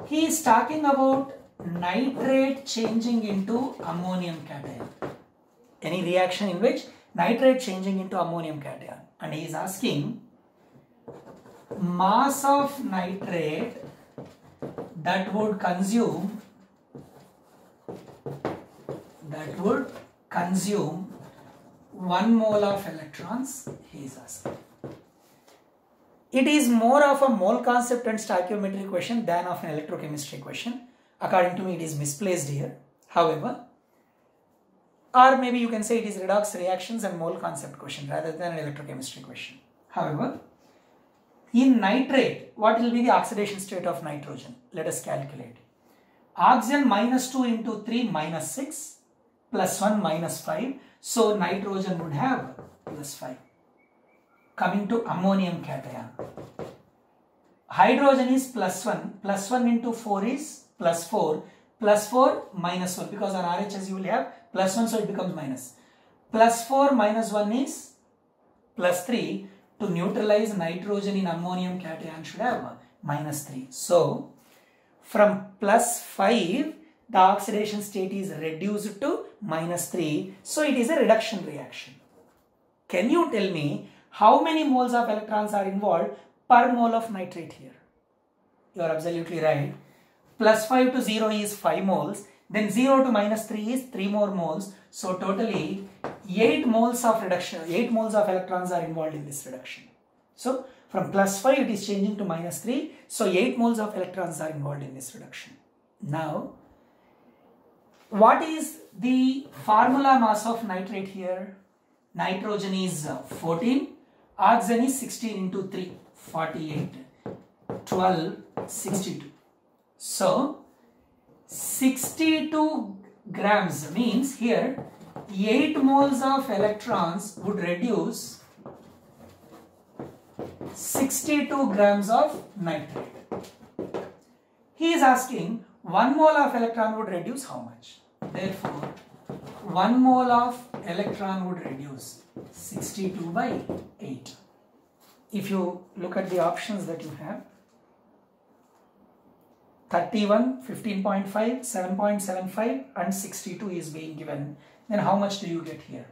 He is talking about nitrate changing into ammonium cation. Any reaction in which nitrate changing into ammonium cation, and he is asking mass of nitrate that would consume 1 mole of electrons, he is asking. It is more of a mole concept and stoichiometry question than of an electrochemistry question. According to me, it is misplaced here. However, or maybe you can say it is redox reactions and mole concept question rather than an electrochemistry question. However, in nitrate, what will be the oxidation state of nitrogen? Let us calculate. Oxygen -2 into 3 -6 plus 1 -5. So nitrogen would have +5. Coming to ammonium cation. Hydrogen is +1. +1 into 4 is +4. +4 -1, because on RHS you will have +1, so it becomes minus. +4 - 1 is +3. To neutralize nitrogen in ammonium cation should have -3. So from +5, the oxidation state is reduced to -3. So it is a reduction reaction. Can you tell me how many moles of electrons are involved per mole of nitrate here? You are absolutely right. +5 to 0 is 5 moles. Then 0 to -3 is 3 more moles. So totally 8 moles of reduction, 8 moles of electrons are involved in this reduction. So from +5 it is changing to -3. So 8 moles of electrons are involved in this reduction. Now, what is the formula mass of nitrate here? Nitrogen is 14. Oxygen is 16 into 3, 48. 12, 62. So 62 grams means here 8 moles of electrons would reduce 62 grams of nitrate. He is asking 1 mole of electron would reduce how much? Therefore, 1 mole of electron would reduce 62 by 8. If you look at the options that you have, 31, 15.5, 7.75 and 62 is being given, then how much do you get here?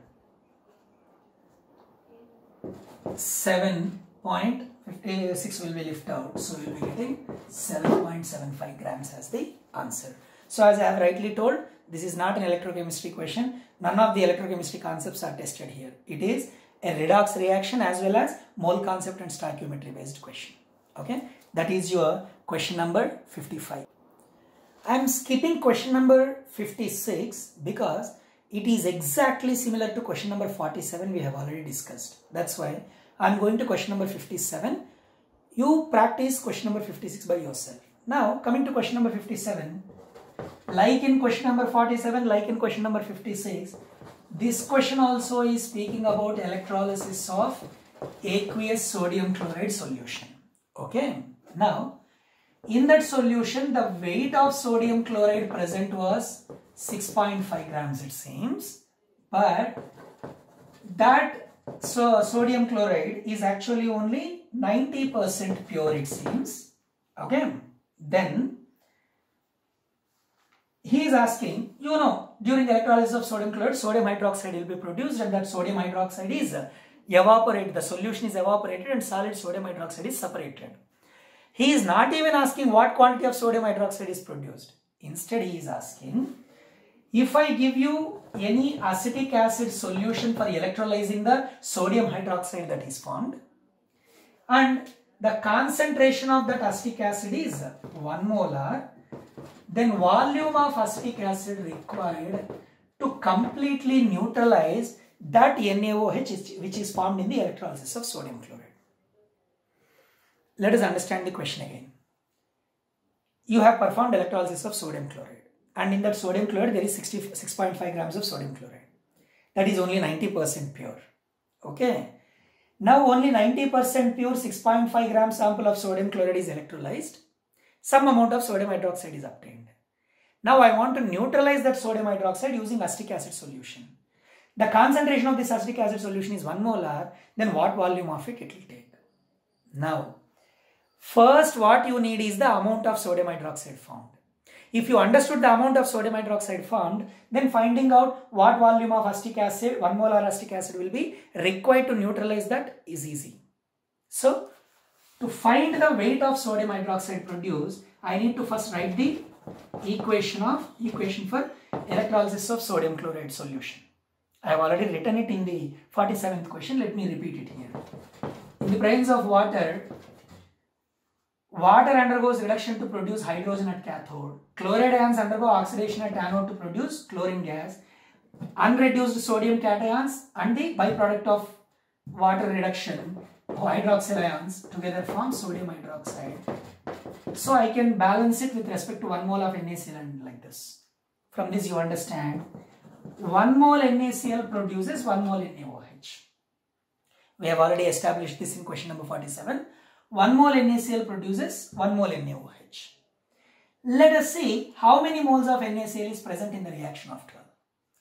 7.56 will be left out, so we will be getting 7.75 grams as the answer. So as I have rightly told, this is not an electrochemistry question. None of the electrochemistry concepts are tested here. It is a redox reaction as well as mole concept and stoichiometry based question. Okay, that is your question number 55. I am skipping question number 56 because it is exactly similar to question number 47 we have already discussed. That's why I am going to question number 57. You practice question number 56 by yourself. Now coming to question number 57, like in question number 47, like in question number 56, this question also is speaking about electrolysis of aqueous sodium chloride solution. Okay, now in that solution the weight of sodium chloride present was 6.5 grams it seems, but that sodium chloride is actually only 90% pure it seems. Okay, then he is asking, during electrolysis of sodium chloride, sodium hydroxide will be produced, and that sodium hydroxide is evaporated. The solution is evaporated and solid sodium hydroxide is separated. He is not even asking what quantity of sodium hydroxide is produced. Instead, he is asking, if I give you any acetic acid solution for electrolyzing the sodium hydroxide that is formed, and the concentration of that acetic acid is 1 molar, then volume of acetic acid required to completely neutralize that NaOH which is formed in the electrolysis of sodium chloride. Let us understand the question again. You have performed electrolysis of sodium chloride. and in that sodium chloride there is 66.5 grams of sodium chloride. That is only 90% pure. Okay. Now only 90% pure 6.5 gram sample of sodium chloride is electrolyzed. Some amount of sodium hydroxide is obtained. Now I want to neutralize that sodium hydroxide using acetic acid solution. The concentration of this acetic acid solution is 1 molar, then what volume of it will take? Now, first what you need is the amount of sodium hydroxide found. If you understood the amount of sodium hydroxide found, then finding out what volume of acetic acid, 1 molar acetic acid will be required to neutralize that is easy. So, to find the weight of sodium hydroxide produced, I need to first write the equation for electrolysis of sodium chloride solution. I have already written it in the 47th question. Let me repeat it here. In the presence of water, water undergoes reduction to produce hydrogen at cathode. Chloride ions undergo oxidation at anode to produce chlorine gas. Unreduced sodium cations and the byproduct of water reduction, hydroxyl ions, together form sodium hydroxide. So I can balance it with respect to 1 mole of NaCl and like this. From this you understand 1 mole NaCl produces 1 mole NaOH. We have already established this in question number 47. 1 mole NaCl produces 1 mole NaOH. Let us see how many moles of NaCl is present in the reaction of 12.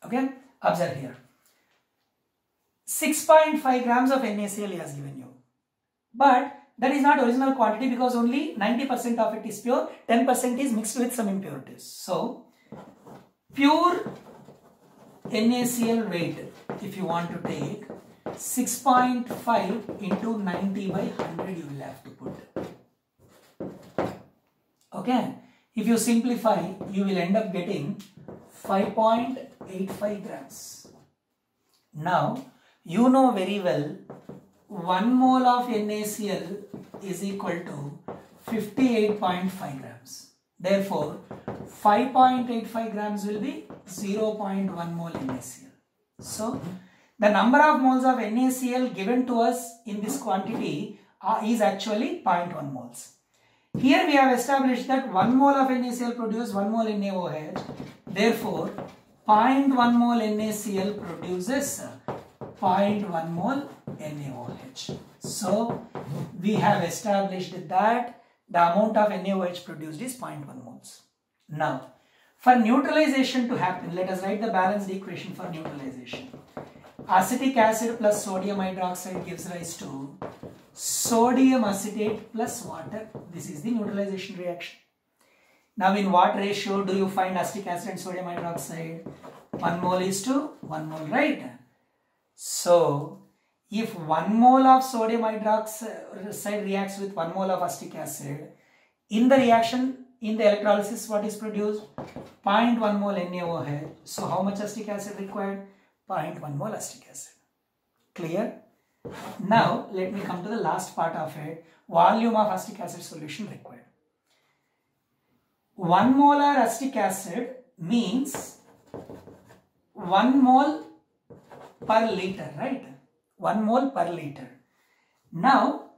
Okay, observe here. 6.5 grams of NaCl has given you. But that is not original quantity because only 90% of it is pure, 10% is mixed with some impurities. So, pure NaCl weight, if you want to take 6.5 into 90 by 100 you will have to put. Okay, if you simplify you will end up getting 5.85 grams. Now you know very well 1 mole of NaCl is equal to 58.5 grams. Therefore 5.85 grams will be 0.1 mole NaCl. So the number of moles of NaCl given to us in this quantity is actually 0.1 moles. Here we have established that 1 mole of NaCl produces 1 mole NaOH. Therefore, 0.1 mole NaCl produces 0.1 mole NaOH. So, we have established that the amount of NaOH produced is 0.1 moles. Now, for neutralization to happen, let us write the balanced equation for neutralization. Acetic acid plus sodium hydroxide gives rise to sodium acetate plus water. This is the neutralization reaction. Now in what ratio do you find acetic acid and sodium hydroxide? 1 mole is to 1 mole, right? So if 1 mole of sodium hydroxide reacts with 1 mole of acetic acid, in the reaction, in the electrolysis, what is produced? 0.1 mole NaOH. So how much acetic acid required? 0.1 mole acetic acid. Clear? Now let me come to the last part of it. Volume of acetic acid solution required. 1 molar acetic acid means 1 mole per liter, right? 1 mole per liter. Now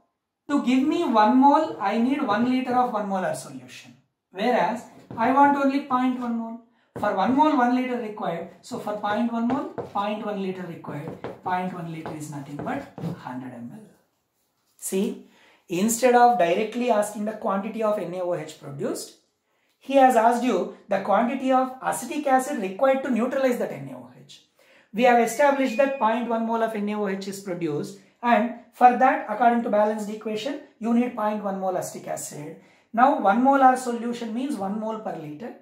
to give me 1 mole, I need 1 liter of 1 molar solution. Whereas I want only 0.1 mole. For 1 mole, 1 liter required. So for 0.1 mole, 0.1 liter required. 0.1 liter is nothing but 100 ml. See, instead of directly asking the quantity of NaOH produced, he has asked you the quantity of acetic acid required to neutralize that NaOH. We have established that 0.1 mole of NaOH is produced, and for that, according to balanced equation, you need 0.1 mole acetic acid. Now 1 molar solution means 1 mole per liter.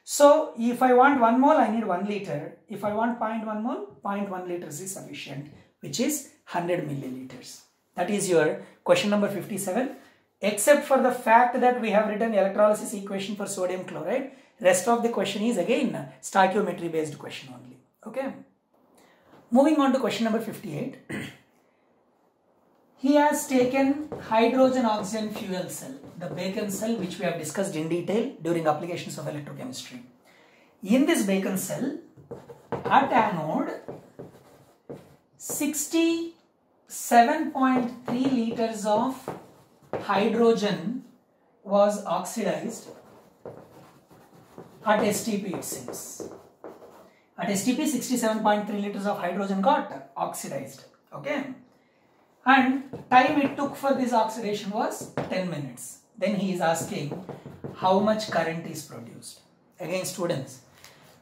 So if I want 1 mole, I need 1 liter. If I want 0.1 mole, 0.1 liters is sufficient, which is 100 milliliters. That is your question number 57. Except for the fact that we have written electrolysis equation for sodium chloride, rest of the question is again stoichiometry based question only. Okay. Moving on to question number 58. He has taken hydrogen oxygen fuel cell, the Bacon cell, which we have discussed in detail during applications of electrochemistry. In this Bacon cell, at anode, 67.3 liters of hydrogen was oxidized At STP it seems. At STP 67.3 liters of hydrogen got oxidized. Okay. And time it took for this oxidation was 10 minutes. Then he is asking how much current is produced. Again students,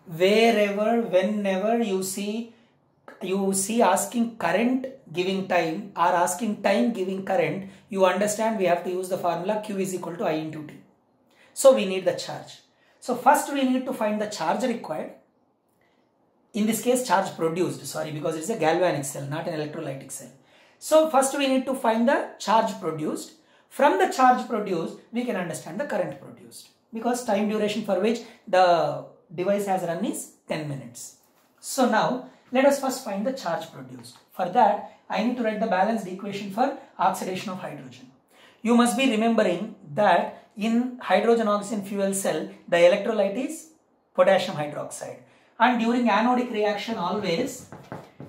wherever, whenever you see asking current giving time or asking time giving current, you understand we have to use the formula Q is equal to I into T. So we need the charge. So first we need to find the charge required. In this case charge produced, sorry, because it's a galvanic cell, not an electrolytic cell. So first we need to find the charge produced. From the charge produced, we can understand the current produced, because time duration for which the device has run is 10 minutes. So now let us first find the charge produced. For that, I need to write the balanced equation for oxidation of hydrogen. You must be remembering that in hydrogen oxygen fuel cell, the electrolyte is potassium hydroxide. And during anodic reaction, always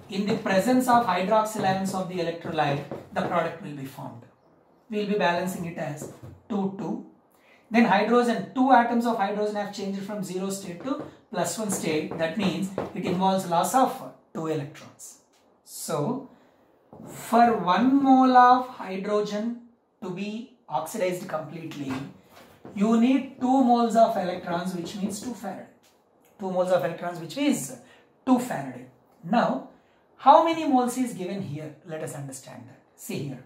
in the presence of hydroxyl ions of the electrolyte, the product will be formed. We will be balancing it as 2, 2. Then hydrogen, 2 atoms of hydrogen have changed from 0 state to +1 state. That means it involves loss of 2 electrons. So, for 1 mole of hydrogen to be oxidized completely, you need 2 moles of electrons, which means 2 Faraday. 2 moles of electrons, which is 2 Faraday. Now, how many moles is given here? Let us understand that. See here.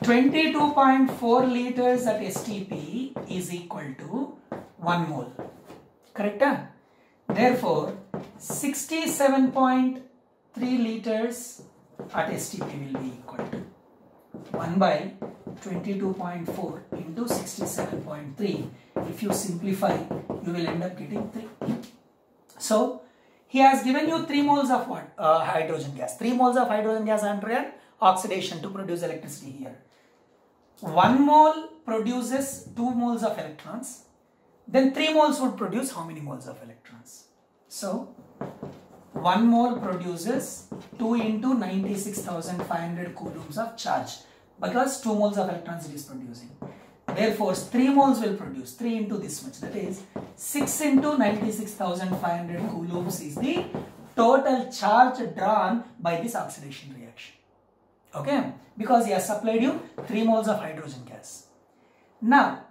22.4 liters at STP is equal to 1 mole. Correct? Therefore, 67.3 liters at STP will be equal to 1 by 22.4 into 67.3. If you simplify, you will end up getting 3. So, he has given you 3 moles of what? Hydrogen gas. 3 moles of hydrogen gas under oxidation to produce electricity here. 1 mole produces 2 moles of electrons. Then 3 moles would produce how many moles of electrons? So, 1 mole produces 2 into 96,500 coulombs of charge, because 2 moles of electrons it is producing. Therefore, 3 moles will produce 3 into this much, that is 6 into 96,500 coulombs is the total charge drawn by this oxidation reaction. Okay, because he has supplied you 3 moles of hydrogen gas. Now,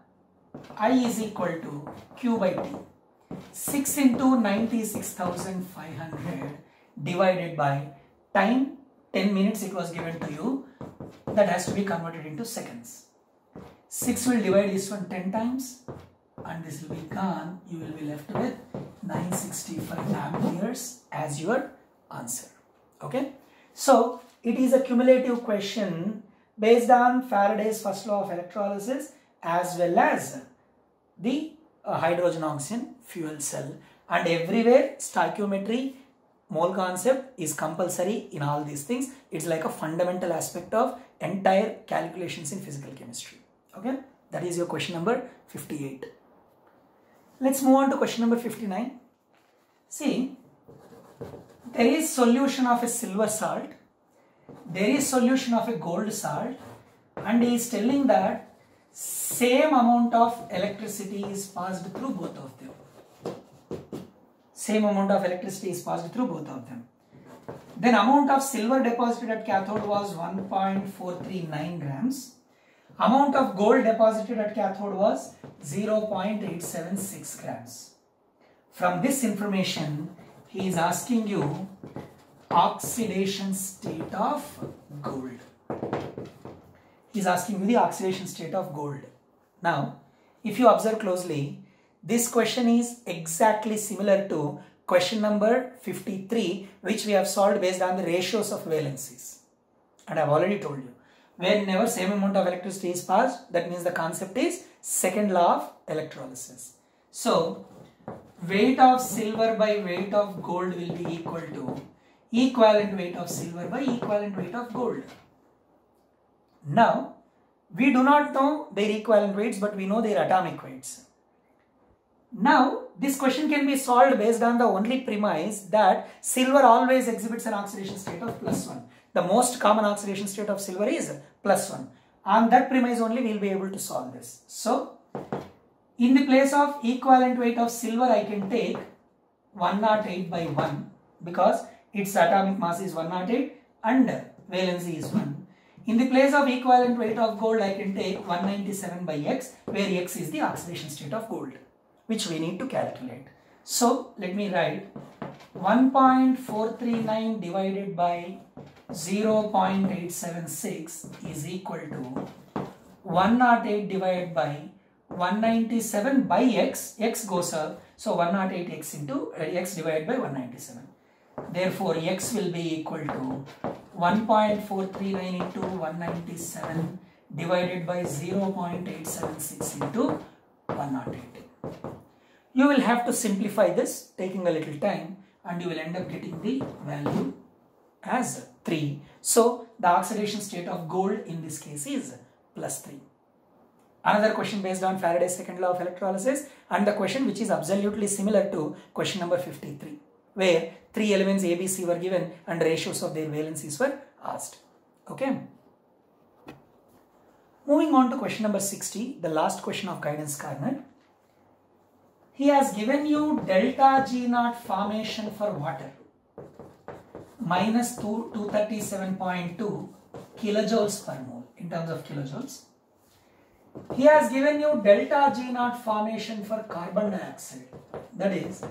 I is equal to Q by T. 6 into 96,500 divided by time, 10 minutes it was given to you. That has to be converted into seconds. 6 will divide this one 10 times and this will be gone. You will be left with 965 amperes as your answer. Okay. So, it is a cumulative question based on Faraday's first law of electrolysis as well as the hydrogen oxygen fuel cell, and everywhere stoichiometry mole concept is compulsory in all these things. It's like a fundamental aspect of entire calculations in physical chemistry. Okay, that is your question number 58. Let's move on to question number 59. See, there is solution of a silver salt, there is solution of a gold salt, and he is telling that same amount of electricity is passed through both of them. Same amount of electricity is passed through both of them. Then amount of silver deposited at cathode was 1.439 grams. Amount of gold deposited at cathode was 0.876 grams. From this information, he is asking you oxidation state of gold. He is asking you the oxidation state of gold. Now, if you observe closely, this question is exactly similar to question number 53, which we have solved based on the ratios of valencies. And I have already told you, whenever same amount of electricity is passed, that means the concept is second law of electrolysis. So, weight of silver by weight of gold will be equal to equivalent weight of silver by equivalent weight of gold. Now, we do not know their equivalent weights, but we know their atomic weights. Now, this question can be solved based on the only premise that silver always exhibits an oxidation state of +1. The most common oxidation state of silver is +1. On that premise only we will be able to solve this. So, In the place of equivalent weight of silver, I can take 108 by 1 because its atomic mass is 108 and valency is 1. In the place of equivalent weight of gold, I can take 197 by x, where x is the oxidation state of gold, which we need to calculate. So let me write 1.439 divided by 0.876 is equal to 108 divided by 197 by x. X goes up, so 108x into x divided by 197. Therefore, x will be equal to 1.439 into 197 divided by 0.876 into 108. You will have to simplify this, taking a little time, and you will end up getting the value as 3. So, the oxidation state of gold in this case is +3. Another question based on Faraday's second law of electrolysis, and the question which is absolutely similar to question number 53, where 3 elements A, B, C were given and ratios of their valencies were asked. Okay. Moving on to question number 60, the last question of guidance corner. He has given you delta G0 formation for water minus 237.2 kilojoules per mole in terms of kilojoules. He has given you delta G0 formation for carbon dioxide, that is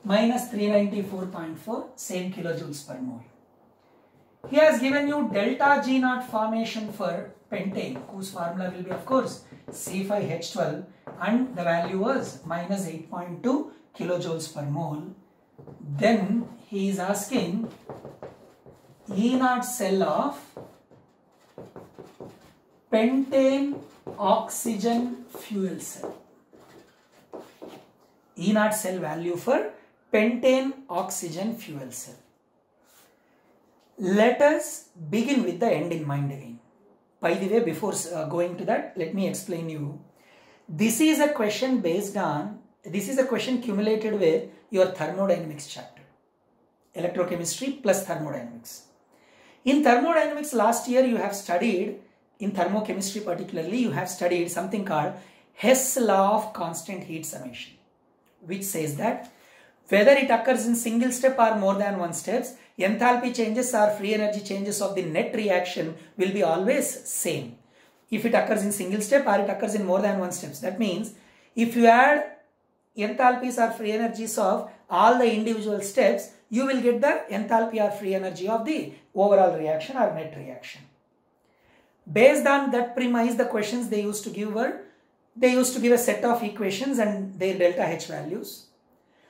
minus 394.4, same kilojoules per mole. He has given you delta G0 formation for pentane, whose formula will be of course C5H12, and the value was minus 8.2 kilojoules per mole. Then he is asking E0 cell of pentane oxygen fuel cell. E0 cell value for pentane oxygen fuel cell. Let us begin with the end in mind again. By the way, before going to that, let me explain you. This is a question based on, this is a question cumulated with your thermodynamics chapter. Electrochemistry plus thermodynamics. In thermodynamics last year you have studied, in thermochemistry particularly, you have studied something called Hess law of constant heat summation, which says that whether it occurs in single step or more than one steps, enthalpy changes or free energy changes of the net reaction will be always same. If it occurs in single step or it occurs in more than one steps, that means if you add enthalpies or free energies of all the individual steps, you will get the enthalpy or free energy of the overall reaction or net reaction. Based on that premise, the questions they used to give were, they used to give a set of equations and their delta H values,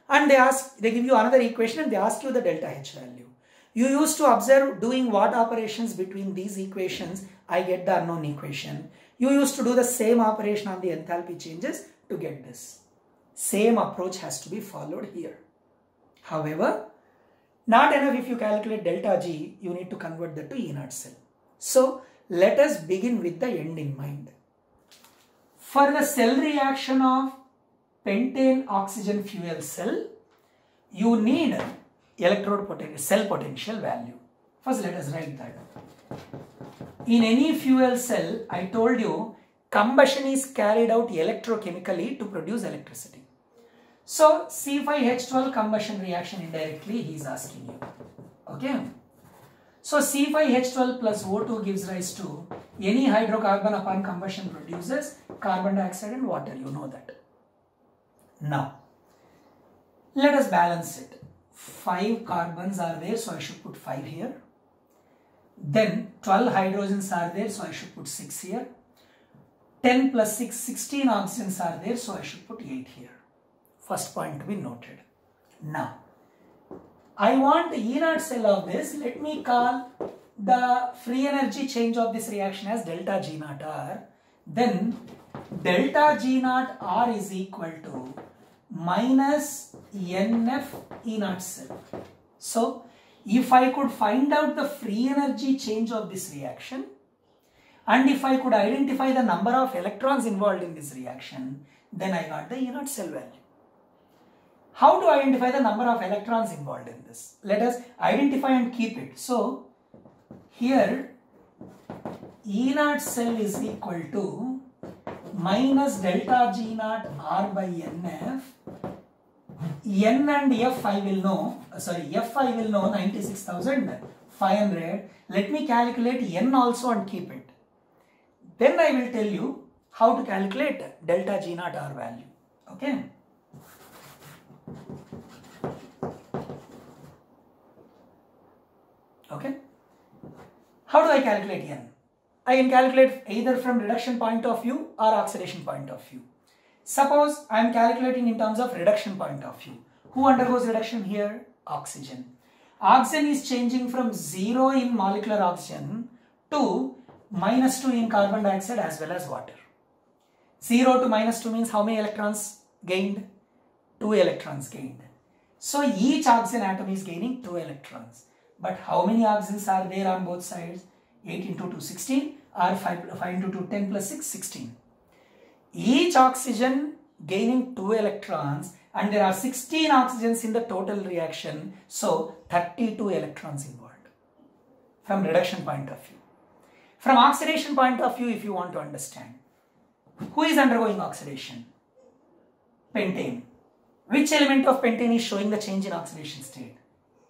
and they give you another equation and they ask you the delta H value. You used to observe doing what operations between these equations, I get the unknown equation. You used to do the same operation on the enthalpy changes to get this. Same approach has to be followed here. However, not enough if you calculate delta G, you need to convert that to E0 cell. So, let us begin with the end in mind. For the cell reaction of pentane oxygen fuel cell, you need electrode potential, cell potential value. First, let us write that. In any fuel cell, I told you, combustion is carried out electrochemically to produce electricity. So, C5H12 combustion reaction indirectly he is asking you. Okay. So, C5H12 plus O2 gives rise to any hydrocarbon upon combustion produces carbon dioxide and water. You know that. Now, let us balance it. 5 carbons are there, so I should put 5 here. Then 12 hydrogens are there, so I should put 6 here. 10 plus 6, 16 oxygens are there, so I should put 8 here. First point to be noted. Now, I want E0 cell of this. Let me call the free energy change of this reaction as delta G0 R. Then delta G0 R is equal to minus NF E0 cell. So, if I could find out the free energy change of this reaction, and if I could identify the number of electrons involved in this reaction, then I got the E0 cell value. How to identify the number of electrons involved in this? Let us identify and keep it. So, here E0 cell is equal to minus delta G naught R by NF. N and F I will know, F I will know 96,500. Let me calculate N also and keep it. Then I will tell you how to calculate delta G naught R value. Okay. Okay. How do I calculate N? I can calculate either from reduction point of view or oxidation point of view. Suppose I am calculating in terms of reduction point of view. Who undergoes reduction here? Oxygen. Oxygen is changing from 0 in molecular oxygen to -2 in carbon dioxide as well as water. 0 to -2 means how many electrons gained? 2 electrons gained. So each oxygen atom is gaining 2 electrons. But how many oxygens are there on both sides? 8 into 2, 16, or 5 into 2, 10 plus 6, 16. Each oxygen gaining 2 electrons, and there are 16 oxygens in the total reaction, so 32 electrons involved from reduction point of view. From oxidation point of view, if you want to understand, who is undergoing oxidation? Pentane. Which element of pentane is showing the change in oxidation state?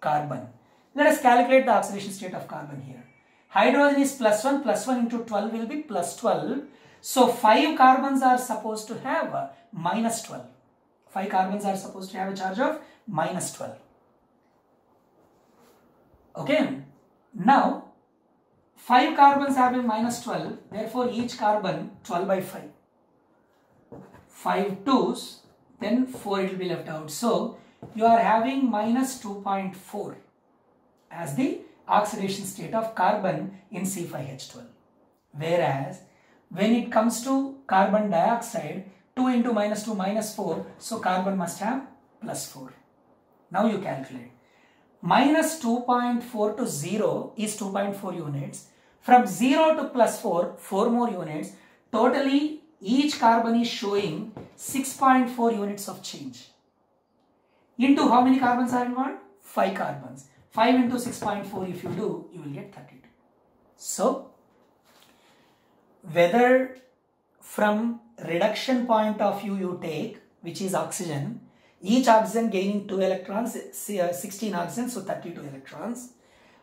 Carbon. Let us calculate the oxidation state of carbon here. Hydrogen is +1 into 12 will be +12. So 5 carbons are supposed to have -12. 5 carbons are supposed to have a charge of -12. Okay. Now 5 carbons having -12, therefore each carbon 12 by 5. 5 twos, then 4 it will be left out. So you are having -2.4 as the oxidation state of carbon in C5H12. Whereas when it comes to carbon dioxide, 2 into -2 -4, so carbon must have +4. Now you calculate. -2.4 to 0 is 2.4 units. From 0 to +4, 4 more units. Totally each carbon is showing 6.4 units of change. Into how many carbons are involved? 5 carbons. 5 into 6.4 if you do, you will get 32. So, whether from reduction point of view you take, which is oxygen, each oxygen gaining 2 electrons, 16 oxygens, so 32 electrons,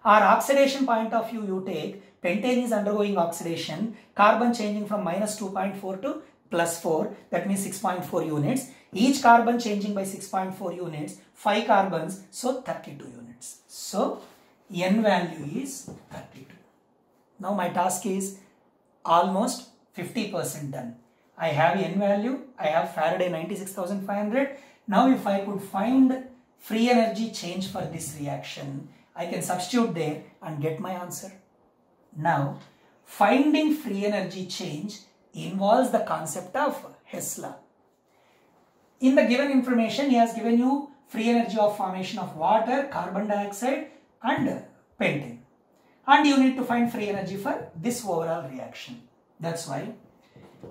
or oxidation point of view you take, pentane is undergoing oxidation, carbon changing from -2.4 to +4, that means 6.4 units, each carbon changing by 6.4 units, 5 carbons, so 32 units. So, N value is 32. Now my task is almost 50% done. I have N value, I have Faraday 96,500. Now if I could find free energy change for this reaction, I can substitute there and get my answer. Now, finding free energy change involves the concept of Hess law. In the given information, he has given you free energy of formation of water, carbon dioxide and pentane. And you need to find free energy for this overall reaction. That's why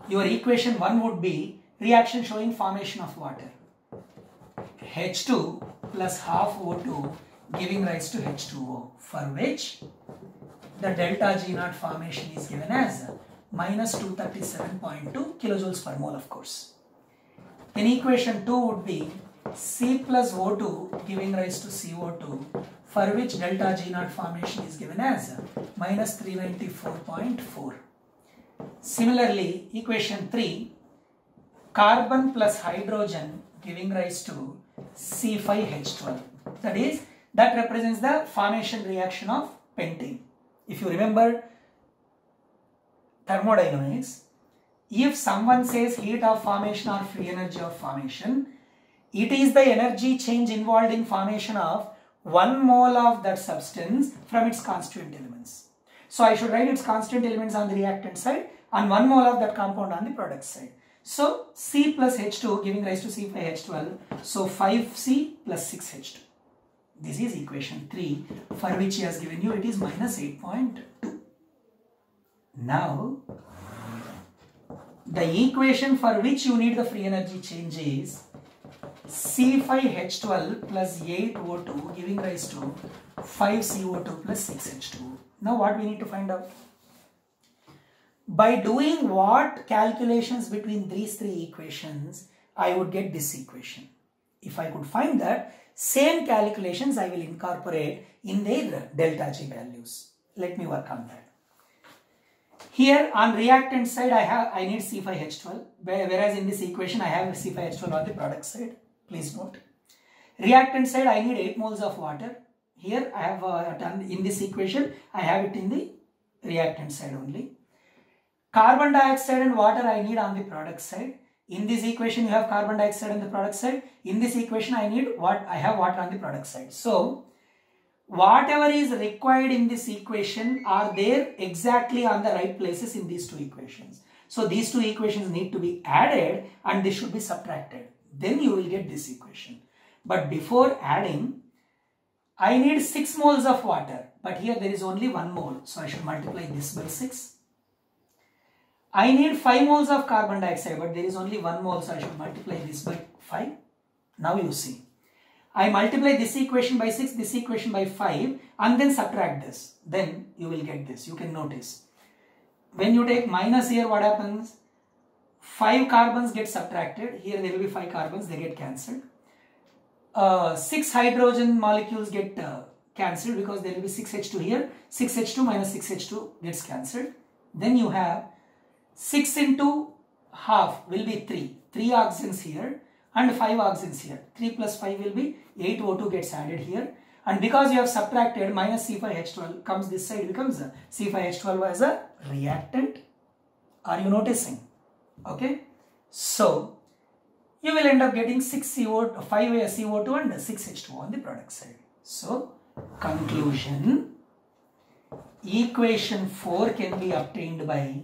your equation 1 would be reaction showing formation of water. H2 plus half O2 giving rise to H2O, for which the delta G naught formation is given as -237.2 kilojoules per mole, of course. Then equation 2 would be C plus O2 giving rise to CO2, for which delta G naught formation is given as -394.4. Similarly, equation 3, carbon plus hydrogen giving rise to C5H12. That represents the formation reaction of pentane. If you remember thermodynamics, if someone says heat of formation or free energy of formation, it is the energy change involved in formation of 1 mole of that substance from its constituent elements. So I should write its constituent elements on the reactant side and 1 mole of that compound on the product side. So C plus H2 giving rise to C5H12. So 5C plus 6H2. This is equation 3, for which he has given you it is -8.2. Now, the equation for which you need the free energy change is C5H12 plus 8O2 giving rise to 5CO2 plus 6H2. Now what we need to find out? By doing what calculations between these three equations, I would get this equation. If I could find that, same calculations I will incorporate in their delta G values. Let me work on that. Here on reactant side I need C5H12, whereas in this equation I have C5H12 on the product side. Please note. Reactant side I need 8 moles of water. Here I have done in this equation, I have it in the reactant side only. Carbon dioxide and water I need on the product side. In this equation you have carbon dioxide on the product side. In this equation I have water on the product side. So whatever is required in this equation are there exactly on the right places in these two equations. So these two equations need to be added and they should be subtracted. Then you will get this equation. But before adding, I need 6 moles of water. But here there is only 1 mole. So I should multiply this by 6. I need 5 moles of carbon dioxide, but there is only 1 mole, so I should multiply this by 5. Now you see. I multiply this equation by 6, this equation by 5, and then subtract this. Then you will get this. You can notice. When you take minus here, what happens? 5 carbons get subtracted. Here there will be 5 carbons, they get cancelled. 6 hydrogen molecules get cancelled because there will be 6H2 here. 6H2 minus 6H2 gets cancelled. Then you have 6 into half will be 3. 3 oxygens here and 5 oxygens here. 3 plus 5 will be 8 O2 gets added here. And because you have subtracted, minus C5H12 comes this side, becomes C5H12 as a reactant. Are you noticing? Okay. So you will end up getting 5 CO2 and 6H2 on the product side. So conclusion, equation 4 can be obtained by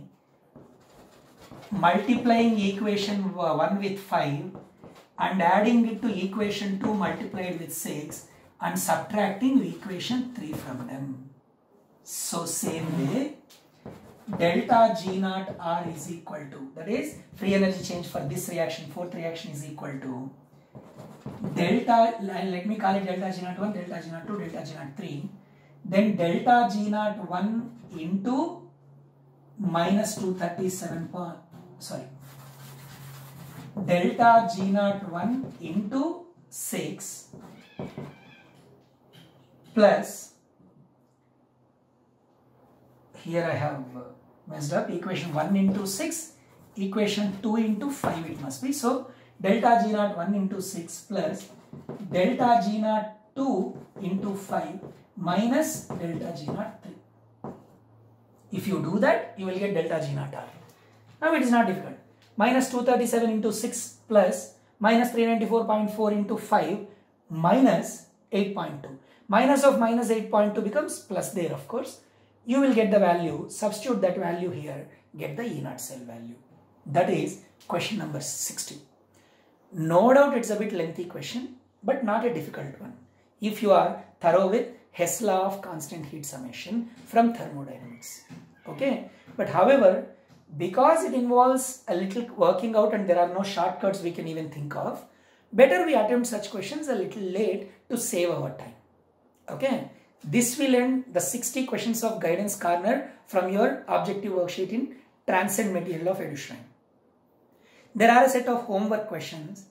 multiplying equation 1 with 5 and adding it to equation 2 multiplied with 6 and subtracting equation 3 from them. So same way, delta G naught R is equal to, that is free energy change for this reaction, fourth reaction, is equal to delta, let me call it delta G naught 1, delta G naught 2, delta G naught 3, then delta G naught 1 into minus 237 delta G naught 1 into 6 plus, here I have messed up, equation 1 into 6, equation 2 into 5 it must be. So delta G naught 1 into 6 plus delta G naught 2 into 5 minus delta G naught 3. If you do that, you will get delta G naught R. Now it is not difficult. Minus 237 into 6 plus minus 394.4 into 5 minus 8.2. Minus of minus 8.2 becomes plus there, of course. You will get the value, substitute that value here, get the E naught cell value. That is question number 60. No doubt it's a bit lengthy question, but not a difficult one. If you are thorough with Hess law of constant heat summation from thermodynamics. Okay, but however, because it involves a little working out and there are no shortcuts we can even think of, better we attempt such questions a little late to save our time. Okay, this will end the 60 questions of guidance corner from your objective worksheet in Transcend material of EduShrine. There are a set of homework questions.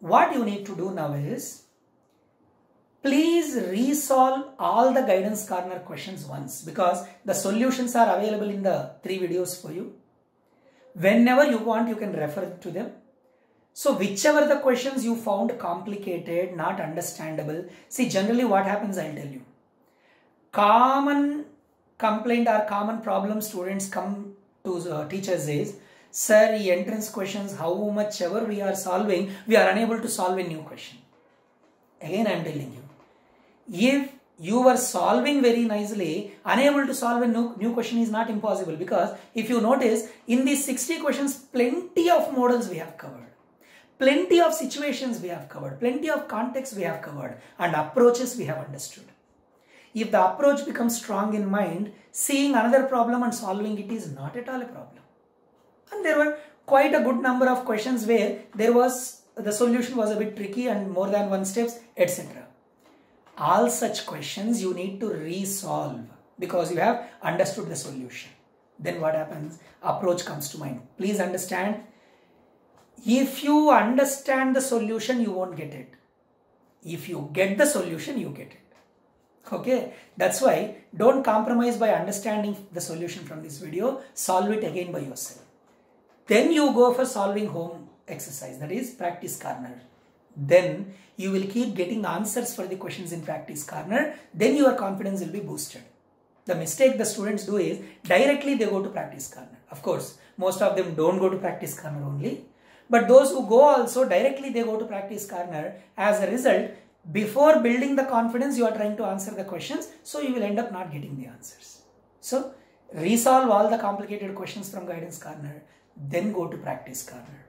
What you need to do now is, please resolve all the guidance corner questions once, because the solutions are available in the 3 videos for you. Whenever you want, you can refer to them. So whichever the questions you found complicated, not understandable, see generally what happens, I'll tell you. Common complaint or common problem students come to teachers is, sir, entrance questions, how much ever we are solving, we are unable to solve a new question. Again, I am telling you, if you were solving very nicely, unable to solve a new question is not impossible, because if you notice, in these 60 questions, plenty of models we have covered. Plenty of situations we have covered, plenty of context we have covered, and approaches we have understood. If the approach becomes strong in mind, seeing another problem and solving it is not at all a problem. And there were quite a good number of questions where the solution was a bit tricky and more than one steps, etc. All such questions you need to resolve because you have understood the solution. then what happens? Approach comes to mind. Please understand, if you understand the solution, you won't get it. If you get the solution, you get it. Okay, that's why don't compromise by understanding the solution from this video. Solve it again by yourself. Then you go for solving home exercise, that is practice corner. Then you will keep getting answers for the questions in practice corner. Then your confidence will be boosted. The mistake the students do is directly they go to practice corner. Of course, most of them don't go to practice corner only. But those who go also directly they go to practice corner. As a result, before building the confidence, you are trying to answer the questions. So you will end up not getting the answers. So resolve all the complicated questions from guidance corner. Then go to practice corner.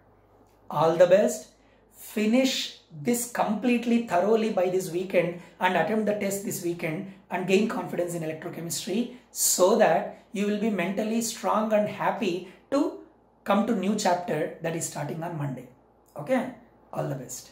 All the best. Finish this completely thoroughly by this weekend and attempt the test this weekend and gain confidence in electrochemistry so that you will be mentally strong and happy to come to new chapter that is starting on Monday. Okay, all the best.